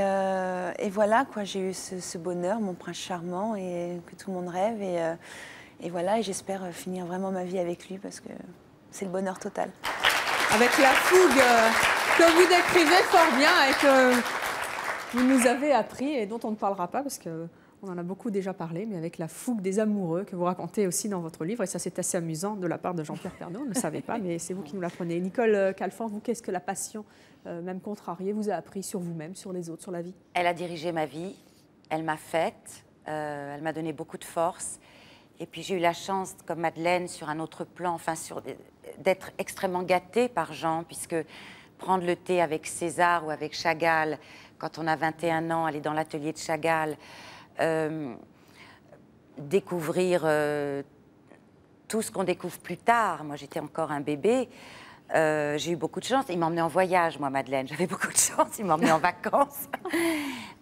voilà, quoi, j'ai eu ce bonheur, mon prince charmant, et que tout le monde rêve. Et voilà, et j'espère finir vraiment ma vie avec lui parce que c'est le bonheur total. Avec la fougue que vous décrivez fort bien et que vous nous avez appris et dont on ne parlera pas parce qu'on en a beaucoup déjà parlé, mais avec la fougue des amoureux que vous racontez aussi dans votre livre. Et ça, c'est assez amusant de la part de Jean-Pierre Pernaut, on ne le savait pas, mais c'est vous qui nous l'apprenez. Nicole Calfan, vous, qu'est-ce que la passion, même contrariée, vous a appris sur vous-même, sur les autres, sur la vie? Elle a dirigé ma vie, elle m'a faite, elle m'a donné beaucoup de force. Et puis j'ai eu la chance, comme Madeleine, sur un autre plan, enfin, d'être extrêmement gâtée par Jean, puisque prendre le thé avec César ou avec Chagall, quand on a 21 ans, aller dans l'atelier de Chagall, découvrir tout ce qu'on découvre plus tard. Moi, j'étais encore un bébé. J'ai eu beaucoup de chance. Il m'emmenait en voyage, moi, Madeleine. J'avais beaucoup de chance. Il m'emmenait en vacances.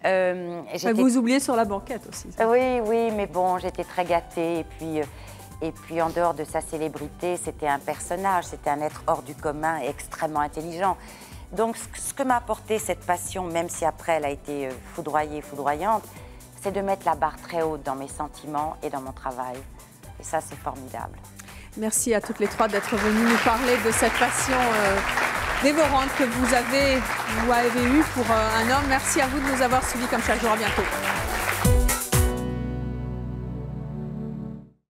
Vous oubliez sur la banquette aussi. Ça. Oui, oui, mais bon, j'étais très gâtée. Et puis, en dehors de sa célébrité, c'était un personnage, c'était un être hors du commun et extrêmement intelligent. Donc, ce que m'a apporté cette passion, même si après elle a été foudroyante, c'est de mettre la barre très haute dans mes sentiments et dans mon travail. Et ça, c'est formidable. Merci à toutes les trois d'être venues nous parler de cette passion dévorante que vous avez eue pour un homme. Merci à vous de nous avoir suivis comme chaque jour. À bientôt.